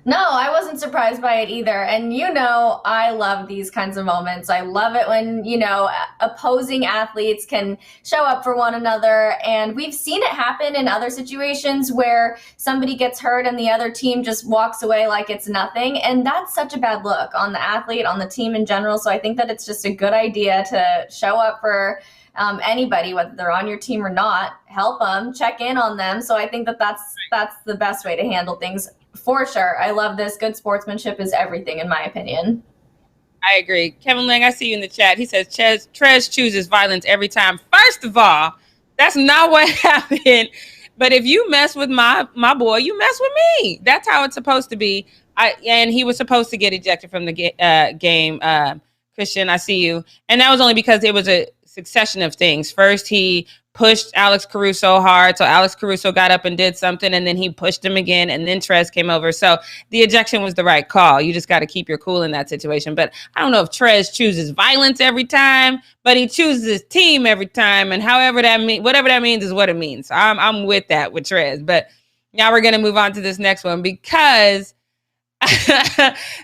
Speaker 1: No, I wasn't surprised by it either. And, you know, I love these kinds of moments. I love it when, you know, opposing athletes can show up for one another. And we've seen it happen in other situations where somebody gets hurt and the other team just walks away like it's nothing. And that's such a bad look on the athlete, on the team in general. So I think that it's just a good idea to show up for anybody, whether they're on your team or not, help them, check in on them. So I think that that's the best way to handle things. For sure. I love this. Good sportsmanship is everything, in my opinion.
Speaker 2: I agree. Kevin Lang, I see you in the chat. He says, Trez chooses violence every time. First of all, that's not what happened. But if you mess with my boy, you mess with me. That's how it's supposed to be. And he was supposed to get ejected from the game. Christian, I see you. And that was only because it was a succession of things. First, he pushed Alex Caruso hard, so Alex Caruso got up and did something, and then he pushed him again, and then Trez came over. So the ejection was the right call. You just got to keep your cool in that situation. But I don't know if Trez chooses violence every time, but he chooses his team every time, and whatever that means is what it means. So I'm with that with Trez. But now we're gonna move on to this next one, because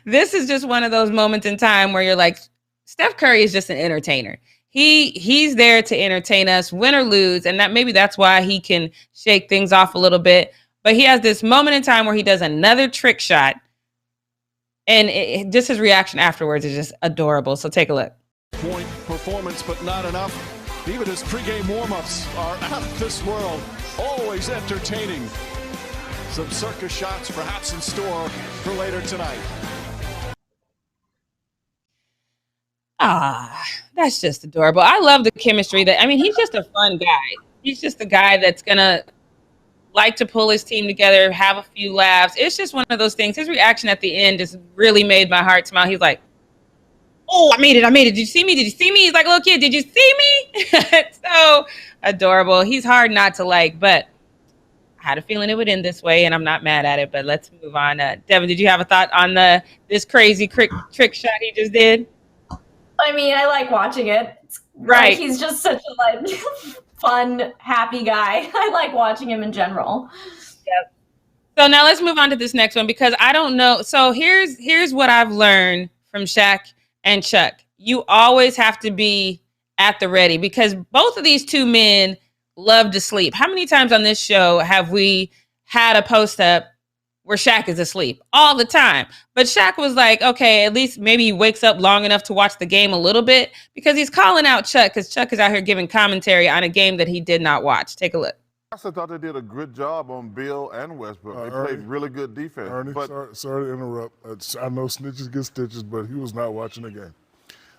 Speaker 2: this is just one of those moments in time where you're like, Steph Curry is just an entertainer. He's there to entertain us, win or lose, and that's why he can shake things off a little bit. But he has this moment in time where he does another trick shot, and just his reaction afterwards is just adorable. So take a look.
Speaker 4: Point performance, but not enough. Even his pregame warm-ups are out of this world. Always entertaining. Some circus shots perhaps in store for later tonight.
Speaker 2: That's just adorable. I love the chemistry he's just a fun guy. He's just a guy that's going to like to pull his team together, have a few laughs. It's just one of those things. His reaction at the end just really made my heart smile. He's like, oh, I made it. Did you see me? He's like a little kid. Did you see me? So adorable. He's hard not to like, but I had a feeling it would end this way, and I'm not mad at it, but let's move on. Devin, did you have a thought on this crazy trick shot he just did?
Speaker 1: I mean, I like watching it.
Speaker 2: Right.
Speaker 1: He's just such a fun, happy guy. I like watching him in general.
Speaker 2: Yep. So now let's move on to this next one, because I don't know. So here's what I've learned from Shaq and Chuck. You always have to be at the ready, because both of these two men love to sleep. How many times on this show have we had a post up where Shaq is asleep? All the time. But Shaq was like, okay, at least maybe he wakes up long enough to watch the game a little bit, because he's calling out Chuck, because Chuck is out here giving commentary on a game that he did not watch. Take a look.
Speaker 8: I thought they did a good job on Bill and Westbrook. They played really good defense.
Speaker 9: Ernie, sorry to interrupt. I know snitches get stitches, but he was not watching the game.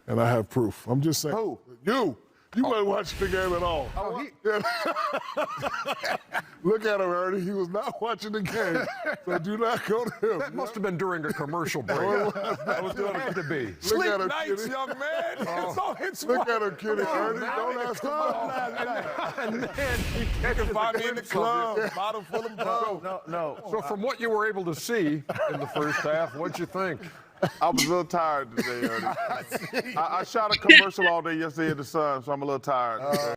Speaker 9: And I have proof. I'm just saying.
Speaker 8: Who? You.
Speaker 9: You weren't watching the game at all. Look at him, Ernie. He was not watching the game. So do not go to him.
Speaker 10: That must have been during a commercial break.
Speaker 9: That was doing it
Speaker 10: to be.
Speaker 9: Sleep
Speaker 10: nights, young man.
Speaker 9: Look at him, Kitty. Ernie, don't ask him.
Speaker 10: And then you can find me in the club. Bottle full of bro.
Speaker 8: No.
Speaker 10: So from what you were able to see in the first half, what'd you think?
Speaker 8: I was a little tired today, Ernie. I shot a commercial all day yesterday in the sun, so I'm a little tired.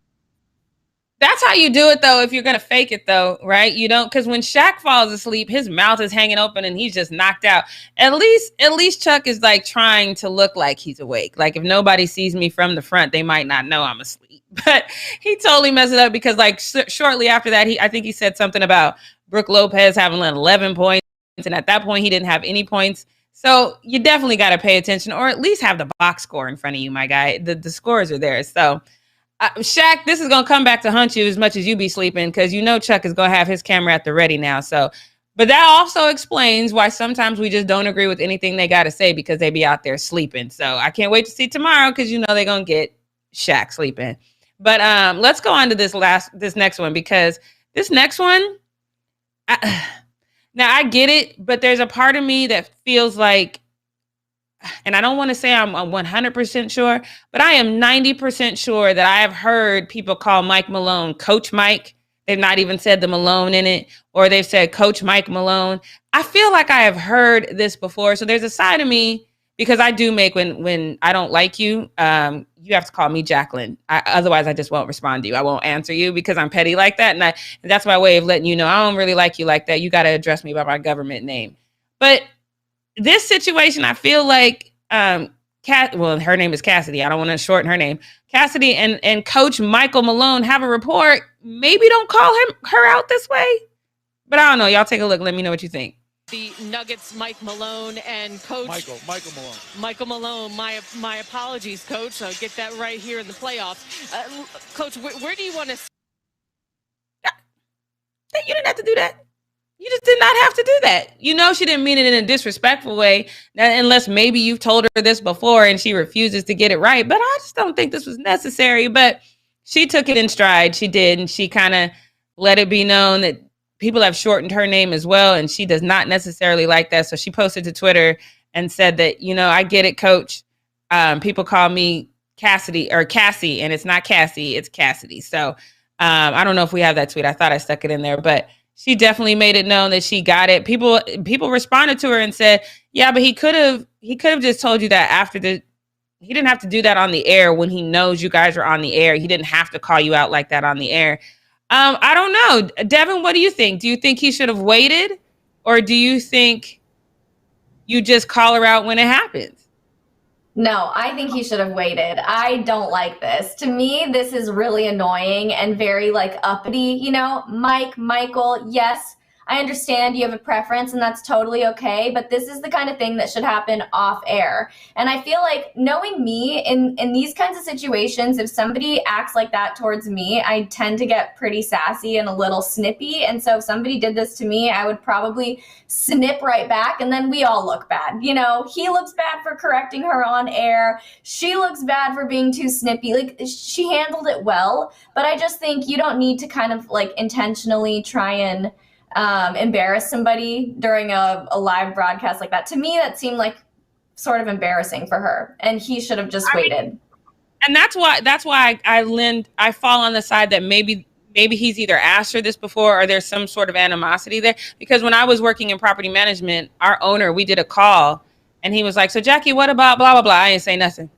Speaker 2: That's how you do it, though, if you're going to fake it, though, right? You don't, because when Shaq falls asleep, his mouth is hanging open and he's just knocked out. At least Chuck is like trying to look like he's awake. Like if nobody sees me from the front, they might not know I'm asleep. But he totally messed it up because like shortly after that, I think he said something about Brooke Lopez having 11 points. And at that point, he didn't have any points. So you definitely got to pay attention or at least have the box score in front of you, my guy. The scores are there. So Shaq, this is going to come back to hunt you as much as you be sleeping because you know Chuck is going to have his camera at the ready now. So, but that also explains why sometimes we just don't agree with anything they got to say because they be out there sleeping. So I can't wait to see tomorrow because you know they're going to get Shaq sleeping. But let's go on to this next one because this next one, now I get it, but there's a part of me that feels like, and I don't want to say I'm 100% sure, but I am 90% sure that I have heard people call Mike Malone Coach Mike. They've not even said the Malone in it, or they've said Coach Mike Malone. I feel like I have heard this before. So there's a side of me, because I do make when I don't like you, you have to call me Jacqueline. Otherwise, I just won't respond to you. I won't answer you because I'm petty like that. And that's my way of letting you know I don't really like you like that. You got to address me by my government name. But this situation, I feel like her name is Cassidy. I don't want to shorten her name. Cassidy and Coach Michael Malone have a report. Maybe don't call her out this way. But I don't know. Y'all take a look. Let me know what you think.
Speaker 11: The Nuggets, Mike Malone and Coach
Speaker 12: Michael Malone.
Speaker 11: Michael Malone. My apologies, Coach. I'll get that right here in the playoffs. Coach, where do you want to?
Speaker 2: You didn't have to do that. You just did not have to do that. You know she didn't mean it in a disrespectful way, unless maybe you've told her this before and she refuses to get it right. But I just don't think this was necessary. But she took it in stride. She did, and she kind of let it be known that people have shortened her name as well, and she does not necessarily like that. So she posted to Twitter and said that, I get it, Coach. People call me Cassidy or Cassie, and it's not Cassie, it's Cassidy. So I don't know if we have that tweet. I thought I stuck it in there, but she definitely made it known that she got it. People responded to her and said, yeah, but he could have just told you that after he didn't have to do that on the air when he knows you guys are on the air. He didn't have to call you out like that on the air. I don't know. Devin, what do you think? Do you think he should have waited, or do you think you just call her out when it happens?
Speaker 1: No, I think he should have waited. I don't like this. To me, this is really annoying and very uppity, Michael, yes, I understand you have a preference and that's totally okay, but this is the kind of thing that should happen off air. And I feel like, knowing me, in these kinds of situations, if somebody acts like that towards me, I tend to get pretty sassy and a little snippy. And so if somebody did this to me, I would probably snip right back, and then we all look bad. He looks bad for correcting her on air. She looks bad for being too snippy. She handled it well, but I just think you don't need to kind of intentionally try and embarrass somebody during a live broadcast like that. To me, that seemed like sort of embarrassing for her, and he should have just waited.
Speaker 2: And that's why I fall on the side that maybe he's either asked her this before, or there's some sort of animosity there. Because when I was working in property management, our owner, we did a call, and he was like, so Jackie, what about blah, blah, blah? I didn't say nothing.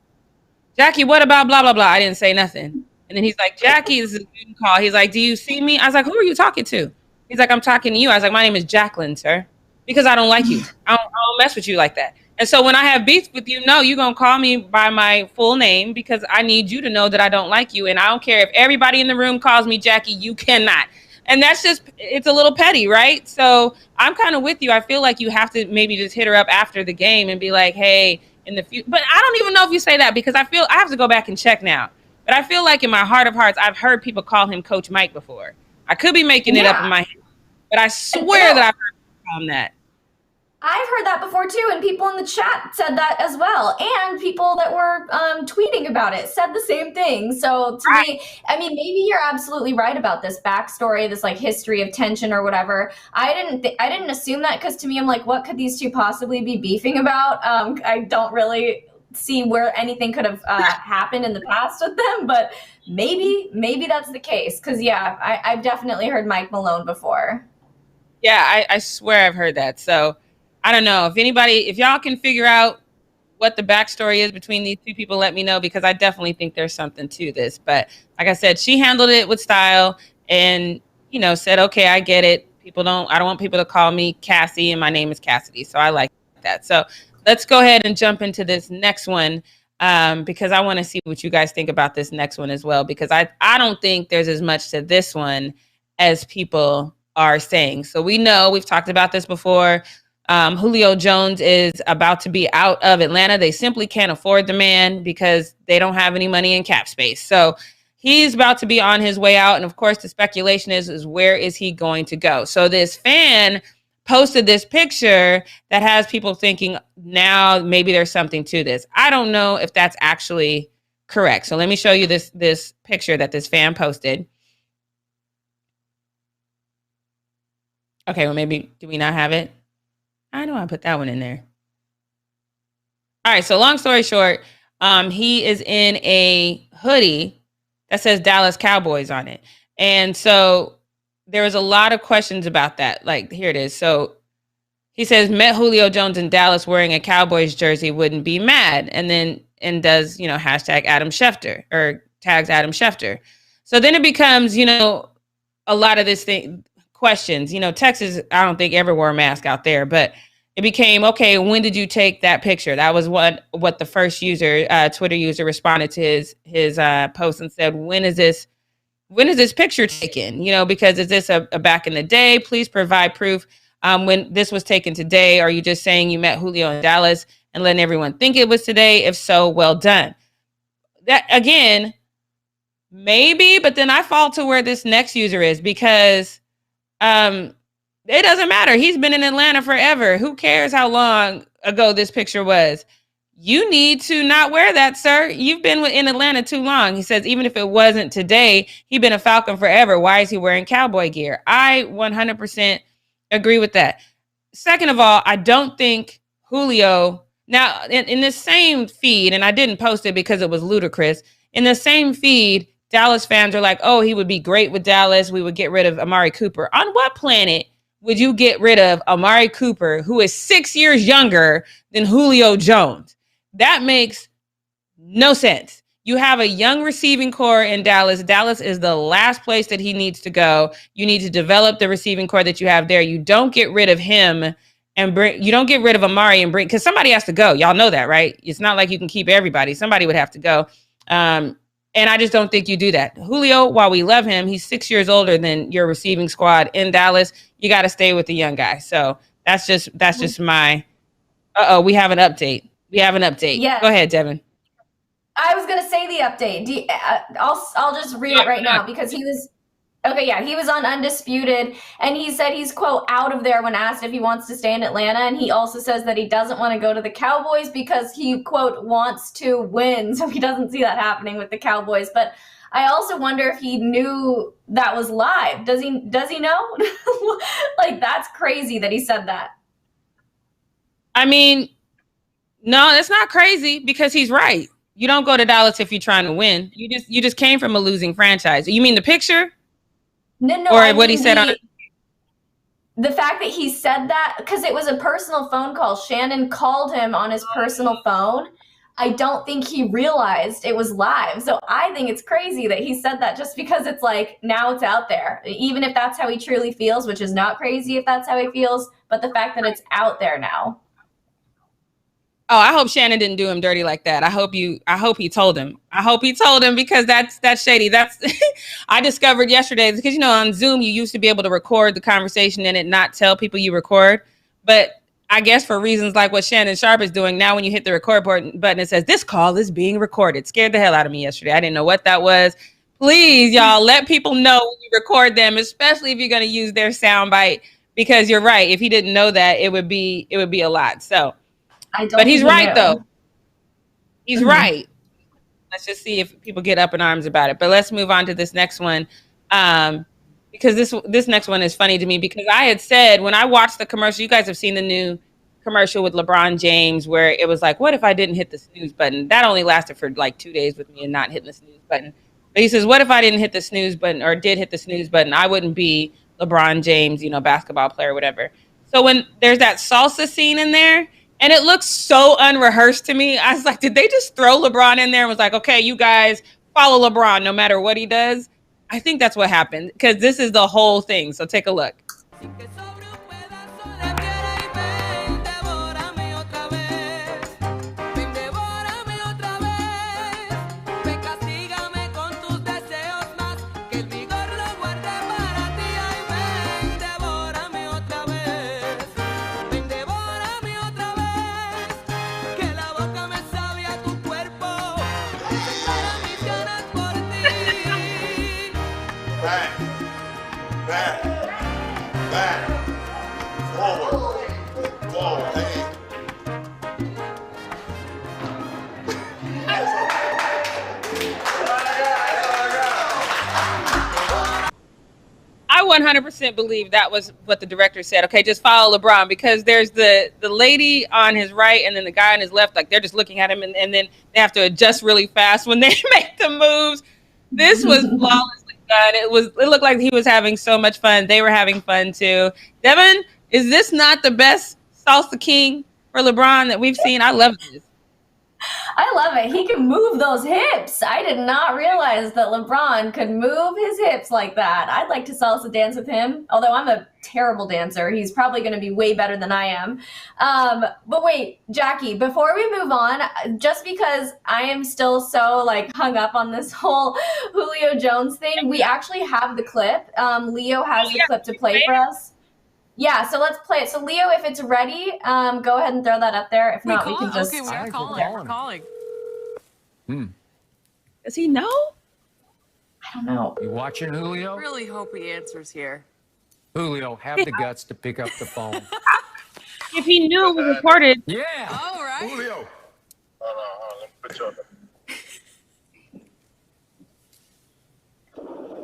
Speaker 2: Jackie, what about blah, blah, blah? I didn't say nothing. And then he's like, Jackie, this is a student call. He's like, do you see me? I was like, who are you talking to? He's like, I'm talking to you. I was like, my name is Jacqueline, sir, because I don't like you. I don't mess with you like that. And so when I have beef with you, no, you're going to call me by my full name, because I need you to know that I don't like you. And I don't care if everybody in the room calls me Jackie, you cannot. And that's it's a little petty, right? So I'm kind of with you. I feel like you have to maybe just hit her up after the game and be like, hey, in the future. But I don't even know if you say that, because I have to go back and check now. But I feel like in my heart of hearts, I've heard people call him Coach Mike before. I could be making it up in my head, but I swear that I've heard him call him that.
Speaker 1: I've heard that before too, and people in the chat said that as well, and people that were tweeting about it said the same thing. So to me, I mean, maybe you're absolutely right about this backstory, this like history of tension or whatever. I didn't assume that, because to me, I'm like, what could these two possibly be beefing about? I don't really see where anything could have happened in the past with them, but maybe that's the case, because yeah, I've definitely heard Mike Malone before.
Speaker 2: Yeah, I swear I've heard that. So I don't know if y'all can figure out what the backstory is between these two people, let me know, because I definitely think there's something to this. But like I said, she handled it with style and, said, okay, I get it. I don't want people to call me Cassie, and my name is Cassidy. So I like that. So let's go ahead and jump into this next one, because I want to see what you guys think about this next one as well, because I don't think there's as much to this one as people are saying. So we've talked about this before. Julio Jones is about to be out of Atlanta. They simply can't afford the man because they don't have any money in cap space. So he's about to be on his way out. And of course, the speculation is where is he going to go? So this fan posted this picture that has people thinking now maybe there's something to this. I don't know if that's actually correct. So let me show you this picture that this fan posted. Okay, well, maybe, do we not have it? I know I put that one in there. All right, so long story short, he is in a hoodie that says Dallas Cowboys on it. And so there was a lot of questions about that. Like, here it is. So he says, met Julio Jones in Dallas wearing a Cowboys jersey, wouldn't be mad. And does, hashtag Adam Schefter, or tags Adam Schefter. So then it becomes, a lot of this thing. Questions. Texas, I don't think ever wore a mask out there, but it became, okay, when did you take that picture? That was what the first Twitter user responded to his post and said, when is this picture taken? Because is this a back in the day? Please provide proof. When this was taken today, are you just saying you met Julio in Dallas and letting everyone think it was today? If so, well done. That, again, maybe, but then I fall to where this next user is, because it doesn't matter. He's been in Atlanta forever. Who cares how long ago this picture was? You need to not wear that, sir. You've been in Atlanta too long. He says, even if it wasn't today, he's been a Falcon forever. Why is he wearing cowboy gear? I 100% agree with that. Second of all, I don't think Julio, now in the same feed, and I didn't post it because it was ludicrous, in the same feed, Dallas fans are like, oh, he would be great with Dallas. We would get rid of Amari Cooper. On what planet would you get rid of Amari Cooper, who is 6 years younger than Julio Jones? That makes no sense. You have a young receiving core in Dallas. Dallas is the last place that he needs to go. You need to develop the receiving core that you have there. You don't get rid of him you don't get rid of Amari and because somebody has to go. Y'all know that, right? It's not like you can keep everybody. Somebody would have to go. And I just don't think you do that. Julio, while we love him, he's 6 years older than your receiving squad in Dallas. You got to stay with the young guy. So that's just my. We have an update. Yeah. Go ahead, Devin.
Speaker 1: I was gonna say the update. I'll just read it right now, because he was. Okay, yeah, he was on Undisputed, and he said he's, quote, out of there when asked if he wants to stay in Atlanta, and he also says that he doesn't want to go to the Cowboys because he, quote, wants to win, so he doesn't see that happening with the Cowboys. But I also wonder if he knew that was live. Does he know? Like, that's crazy that he said that.
Speaker 2: I mean, no, it's not crazy, because he's right. You don't go to Dallas if you're trying to win. You just came from a losing franchise. You mean the picture?
Speaker 1: No.
Speaker 2: Or what he said on
Speaker 1: the fact that he said that, because it was a personal phone call. Shannon called him on his personal phone. I don't think he realized it was live. So I think it's crazy that he said that, just because it's like, now it's out there. Even if that's how he truly feels, which is not crazy if that's how he feels, but the fact that it's out there now.
Speaker 2: Oh, I hope Shannon didn't do him dirty like that. I hope he told him. Because that's shady. That's I discovered yesterday, because on Zoom you used to be able to record the conversation and it not tell people you record. But I guess for reasons like what Shannon Sharp is doing now, when you hit the record button, it says this call is being recorded. Scared the hell out of me yesterday. I didn't know what that was. Please, y'all, let people know when you record them, especially if you're going to use their soundbite, because you're right. If he didn't know that, it would be a lot. So,
Speaker 1: but
Speaker 2: he's right though. He's
Speaker 1: Mm-hmm.
Speaker 2: right. Let's just see if people get up in arms about it. But let's move on to this next one. Because this next one is funny to me, because I had said when I watched the commercial, you guys have seen the new commercial with LeBron James where it was like, what if I didn't hit the snooze button? That only lasted for like 2 days with me and not hitting the snooze button. But he says, what if I didn't hit the snooze button or did hit the snooze button? I wouldn't be LeBron James, basketball player or whatever. So when there's that salsa scene in there, and it looks so unrehearsed to me, I was like, did they just throw LeBron in there and was like, okay, you guys follow LeBron no matter what he does? I think that's what happened, because this is the whole thing. So take a look. I 100% believe that was what the director said. Okay, just follow LeBron, because there's the lady on his right and then the guy on his left, like they're just looking at him, and then they have to adjust really fast when they make the moves. This was flawlessly done. It looked like he was having so much fun. They were having fun too. Devin, is this not the best salsa king for LeBron that we've seen? I love this.
Speaker 1: I love it. He can move those hips. I did not realize that LeBron could move his hips like that. I'd like to salsa dance with him, although I'm a terrible dancer. He's probably going to be way better than I am. But wait, Jackie, before we move on, just because I am still so hung up on this whole Julio Jones thing, we actually have the clip. Leo has the clip to play for us. Yeah, so let's play it. So, Leo, if it's ready, go ahead and throw that up there. If not, we can just...
Speaker 11: Okay, we're calling.
Speaker 2: Does he know?
Speaker 1: I don't know.
Speaker 12: You watching, Julio?
Speaker 11: Really hope he answers here.
Speaker 12: Julio, have the guts to pick up the phone.
Speaker 2: If he knew it was recorded.
Speaker 12: Yeah.
Speaker 11: All right.
Speaker 8: Julio. Hold on. Let me put you on.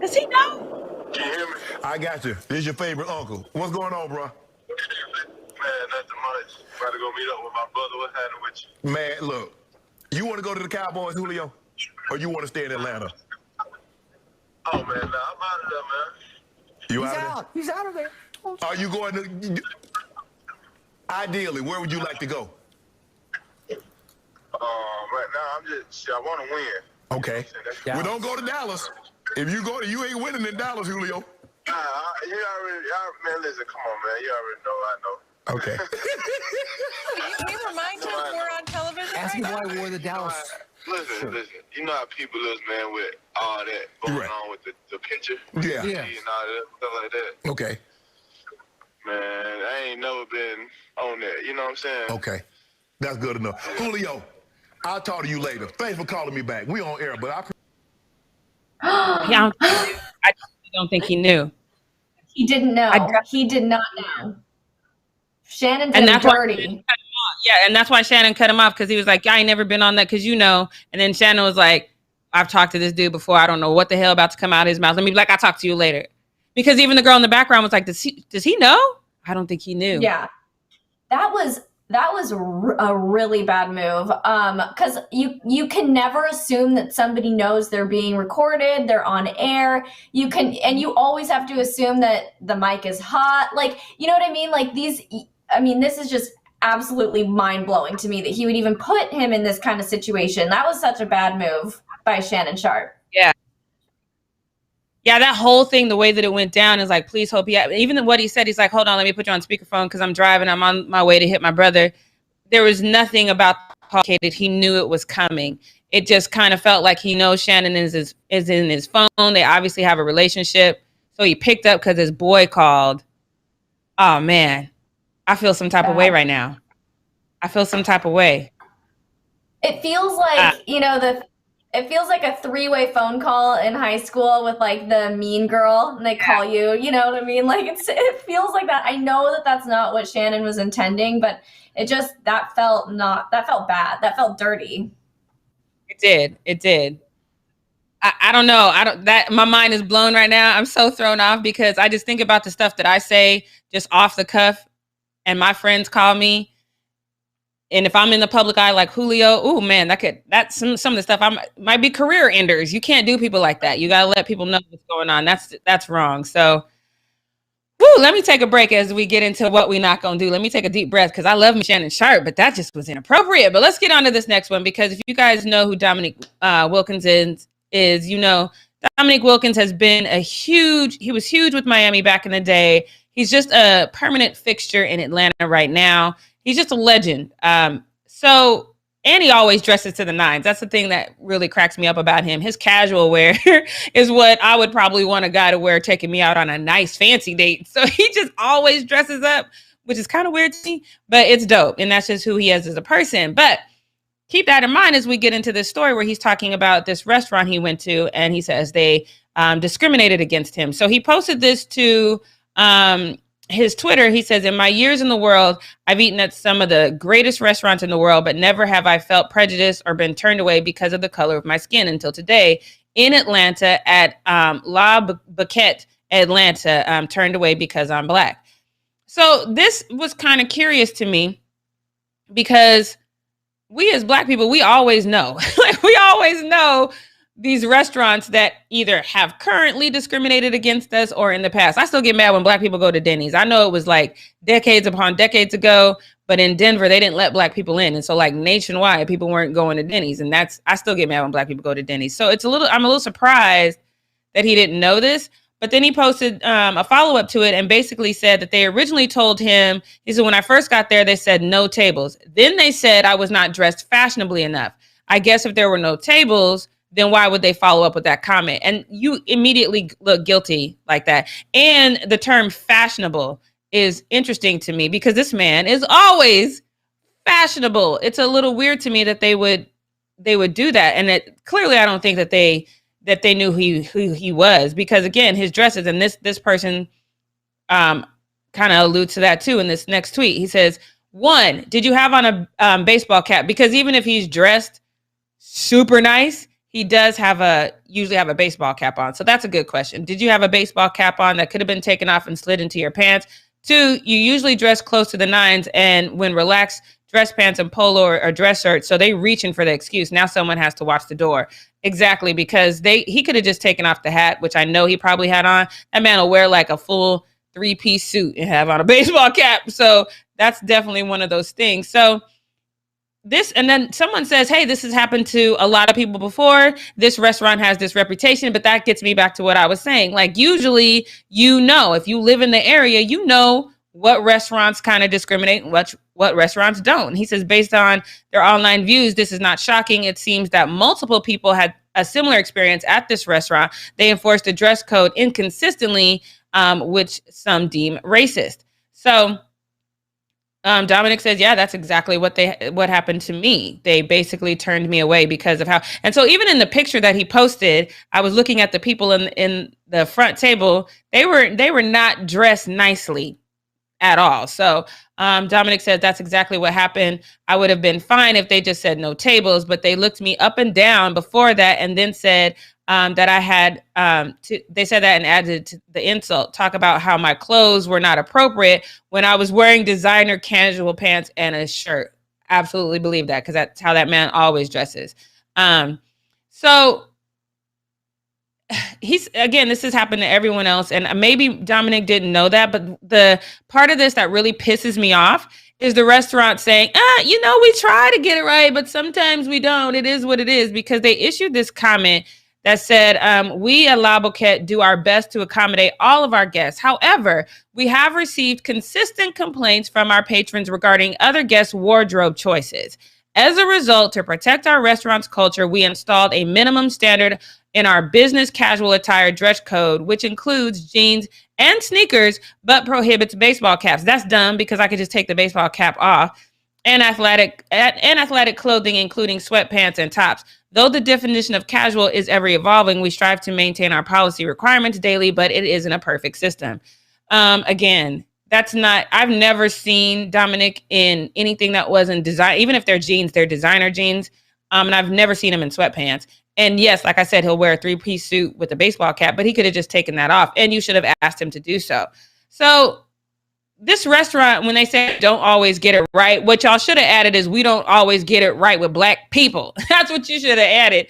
Speaker 2: Does he know?
Speaker 8: Can you hear me? I got you. This is your favorite uncle. What's going on, bro? Man, nothing much. About to go meet up with my brother. What's happening with you? Man, look. You want to go to the Cowboys, Julio? Or you want to stay in Atlanta? Oh, man, nah, I'm out of there, man. You out of there?
Speaker 12: He's out of there.
Speaker 8: Are you going to... Ideally, where would you like to go? Right now, I want to win. Okay. Well, don't go to Dallas. If you go to, you ain't winning in Dallas, Julio. Man, listen, come on, man. You already know I know. Okay.
Speaker 11: Can you remind him we're on television?
Speaker 12: Ask him why I wore the Dallas.
Speaker 8: Listen. You know how people is, man, with all that going on with the picture. Yeah. And all that stuff like that. Okay. Man, I ain't never been on that. You know what I'm saying? Okay. That's good enough. Julio, I'll talk to you later. Thanks for calling me back. We on air, but
Speaker 2: I don't think he knew.
Speaker 1: He didn't know. He did not know. Shannon did him dirty.
Speaker 2: And that's why Shannon cut him off, because he was like, I ain't never been on that, because And then Shannon was like, I've talked to this dude before. I don't know what the hell about to come out of his mouth. Let me be like, I'll talk to you later. Because even the girl in the background was like, does he know? I don't think he knew.
Speaker 1: Yeah. That was a really bad move. Because you can never assume that somebody knows they're being recorded, they're on air. And you always have to assume that the mic is hot. You know what I mean? This is just absolutely mind-blowing to me that he would even put him in this kind of situation. That was such a bad move by Shannon Sharp.
Speaker 2: Yeah, that whole thing, the way that it went down is like, please hope even what he said, he's like, hold on, let me put you on speakerphone because I'm driving. I'm on my way to hit my brother. There was nothing about complicated. He knew it was coming. It just kind of felt like he knows Shannon is in his phone. They obviously have a relationship. So he picked up because his boy called. Oh, man. I feel some type of way right now. I feel some type of way.
Speaker 1: It feels like, It feels like a three-way phone call in high school with like the mean girl, and they call you. You know what I mean? Like it feels like that. I know that that's not what Shannon was intending, but that felt bad. That felt dirty.
Speaker 2: It did. I don't know. My mind is blown right now. I'm so thrown off because I just think about the stuff that I say just off the cuff, and my friends call me. And if I'm in the public eye like Julio, oh man, that's some of the stuff might be career enders. You can't do people like that. You gotta let people know what's going on. That's wrong. So let me take a break as we get into what we're not gonna do. Let me take a deep breath because I love Shannon Sharp, but that just was inappropriate. But let's get on to this next one, because if you guys know who Dominique Wilkins is, you know, Dominique Wilkins has been he was huge with Miami back in the day. He's just a permanent fixture in Atlanta right now. He's just a legend. And he always dresses to the nines. That's the thing that really cracks me up about him. His casual wear is what I would probably want a guy to wear taking me out on a nice fancy date. So he just always dresses up, which is kind of weird to me, but it's dope. And that's just who he is as a person. But keep that in mind as we get into this story where he's talking about this restaurant he went to, and he says they discriminated against him. So he posted this to his Twitter. He says, in my years in the world, I've eaten at some of the greatest restaurants in the world, but never have I felt prejudice or been turned away because of the color of my skin until today in Atlanta at La Baquette, Atlanta, turned away because I'm Black. So this was kind of curious to me because we as Black people, we always know, we always know these restaurants that either have currently discriminated against us or in the past. I still get mad when Black people go to Denny's. I know it was like decades upon decades ago, but in Denver, they didn't let Black people in. And so like nationwide, people weren't going to Denny's. And I still get mad when Black people go to Denny's. So I'm a little surprised that he didn't know this. But then he posted a follow-up to it and basically said that they originally told him, he said, when I first got there, they said no tables. Then they said I was not dressed fashionably enough. I guess if there were no tables, then why would they follow up with that comment? And you immediately look guilty like that. And the term fashionable is interesting to me because this man is always fashionable. It's a little weird to me that they would do that. And clearly I don't think that they knew who he was, because again, his dresses, and this person kind of alludes to that too in this next tweet. He says, 1, did you have on a baseball cap? Because even if he's dressed super nice, he does usually have a baseball cap on. So that's a good question. Did you have a baseball cap on that could have been taken off and slid into your pants? 2, you usually dress close to the nines, and when relaxed, dress pants and polo or dress shirts. So they reaching for the excuse. Now someone has to watch the door. Exactly, because he could have just taken off the hat, which I know he probably had on. That man will wear like a full 3-piece suit and have on a baseball cap. So that's definitely one of those things. So and then someone says, hey, this has happened to a lot of people before. This restaurant has this reputation, but that gets me back to what I was saying. Like usually, if you live in the area, you know what restaurants kind of discriminate and what restaurants don't. And he says, based on their online views, this is not shocking. It seems that multiple people had a similar experience at this restaurant. They enforced the dress code inconsistently, which some deem racist. So Dominic says, yeah, that's exactly what happened to me. They basically turned me away because of how. And so even in the picture that he posted, I was looking at the people in the front table. They were not dressed nicely at all. So Dominic says that's exactly what happened. I would have been fine if they just said no tables, but they looked me up and down before that and then said that I had, they said that and added to the insult, talk about how my clothes were not appropriate when I was wearing designer casual pants and a shirt. Absolutely believe that, because that's how that man always dresses. So this has happened to everyone else. And maybe Dominic didn't know that, but the part of this that really pisses me off is the restaurant saying, we try to get it right, but sometimes we don't. It is what it is, because they issued this comment that said, we at La Boquette do our best to accommodate all of our guests. However, we have received consistent complaints from our patrons regarding other guests' wardrobe choices. As a result, to protect our restaurant's culture, we installed a minimum standard in our business casual attire dress code, which includes jeans and sneakers, but prohibits baseball caps. That's dumb, because I could just take the baseball cap off. and athletic clothing, including sweatpants and tops. Though the definition of casual is ever evolving, we strive to maintain our policy requirements daily, but it isn't a perfect system. Again, I've never seen Dominic in anything that wasn't design, even if they're jeans, they're designer jeans. And I've never seen him in sweatpants. And yes, like I said, he'll wear a 3-piece suit with a baseball cap, but he could have just taken that off, and you should have asked him to do so. So this restaurant, when they say don't always get it right, what y'all should have added is we don't always get it right with black people. That's what you should have added.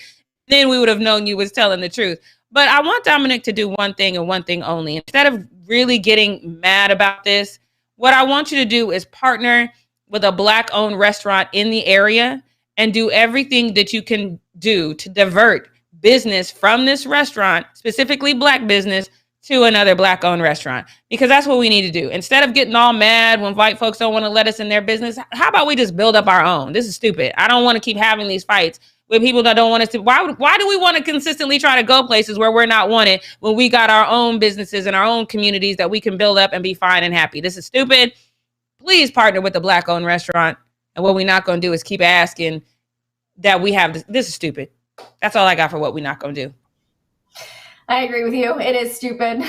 Speaker 2: Then we would have known you was telling the truth. But I want Dominic to do one thing and one thing only. Instead of really getting mad about this, what I want you to do is partner with a Black-owned restaurant in the area and do everything that you can do to divert business from this restaurant, specifically Black business, to another Black-owned restaurant, because that's what we need to do. Instead of getting all mad when white folks don't want to let us in their business, how about we just build up our own? This is stupid. I don't want to keep having these fights with people that don't want us to. Why do we want to consistently try to go places where we're not wanted when we got our own businesses and our own communities that we can build up and be fine and happy? This is stupid. Please partner with the Black-owned restaurant. And what we're not going to do is keep asking that we have this. This is stupid. That's all I got for what we're not going to do.
Speaker 1: I agree with you. It is stupid.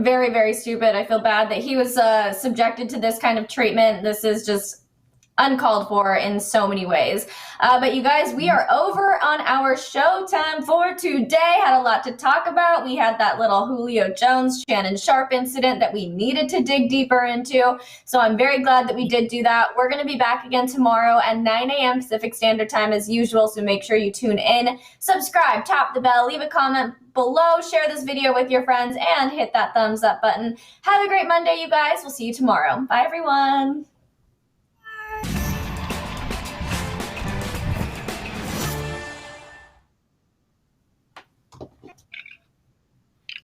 Speaker 1: Very, very stupid. I feel bad that he was subjected to this kind of treatment. This is just uncalled for in so many ways. But you guys, we are over on our show time for today. Had a lot to talk about. We had that little Julio Jones, Shannon Sharp incident that we needed to dig deeper into. So I'm very glad that we did do that. We're going to be back again tomorrow at 9 a.m. Pacific Standard Time as usual. So make sure you tune in, subscribe, tap the bell, leave a comment below, share this video with your friends, and hit that thumbs up button. Have a great Monday, you guys. We'll see you tomorrow. Bye, everyone.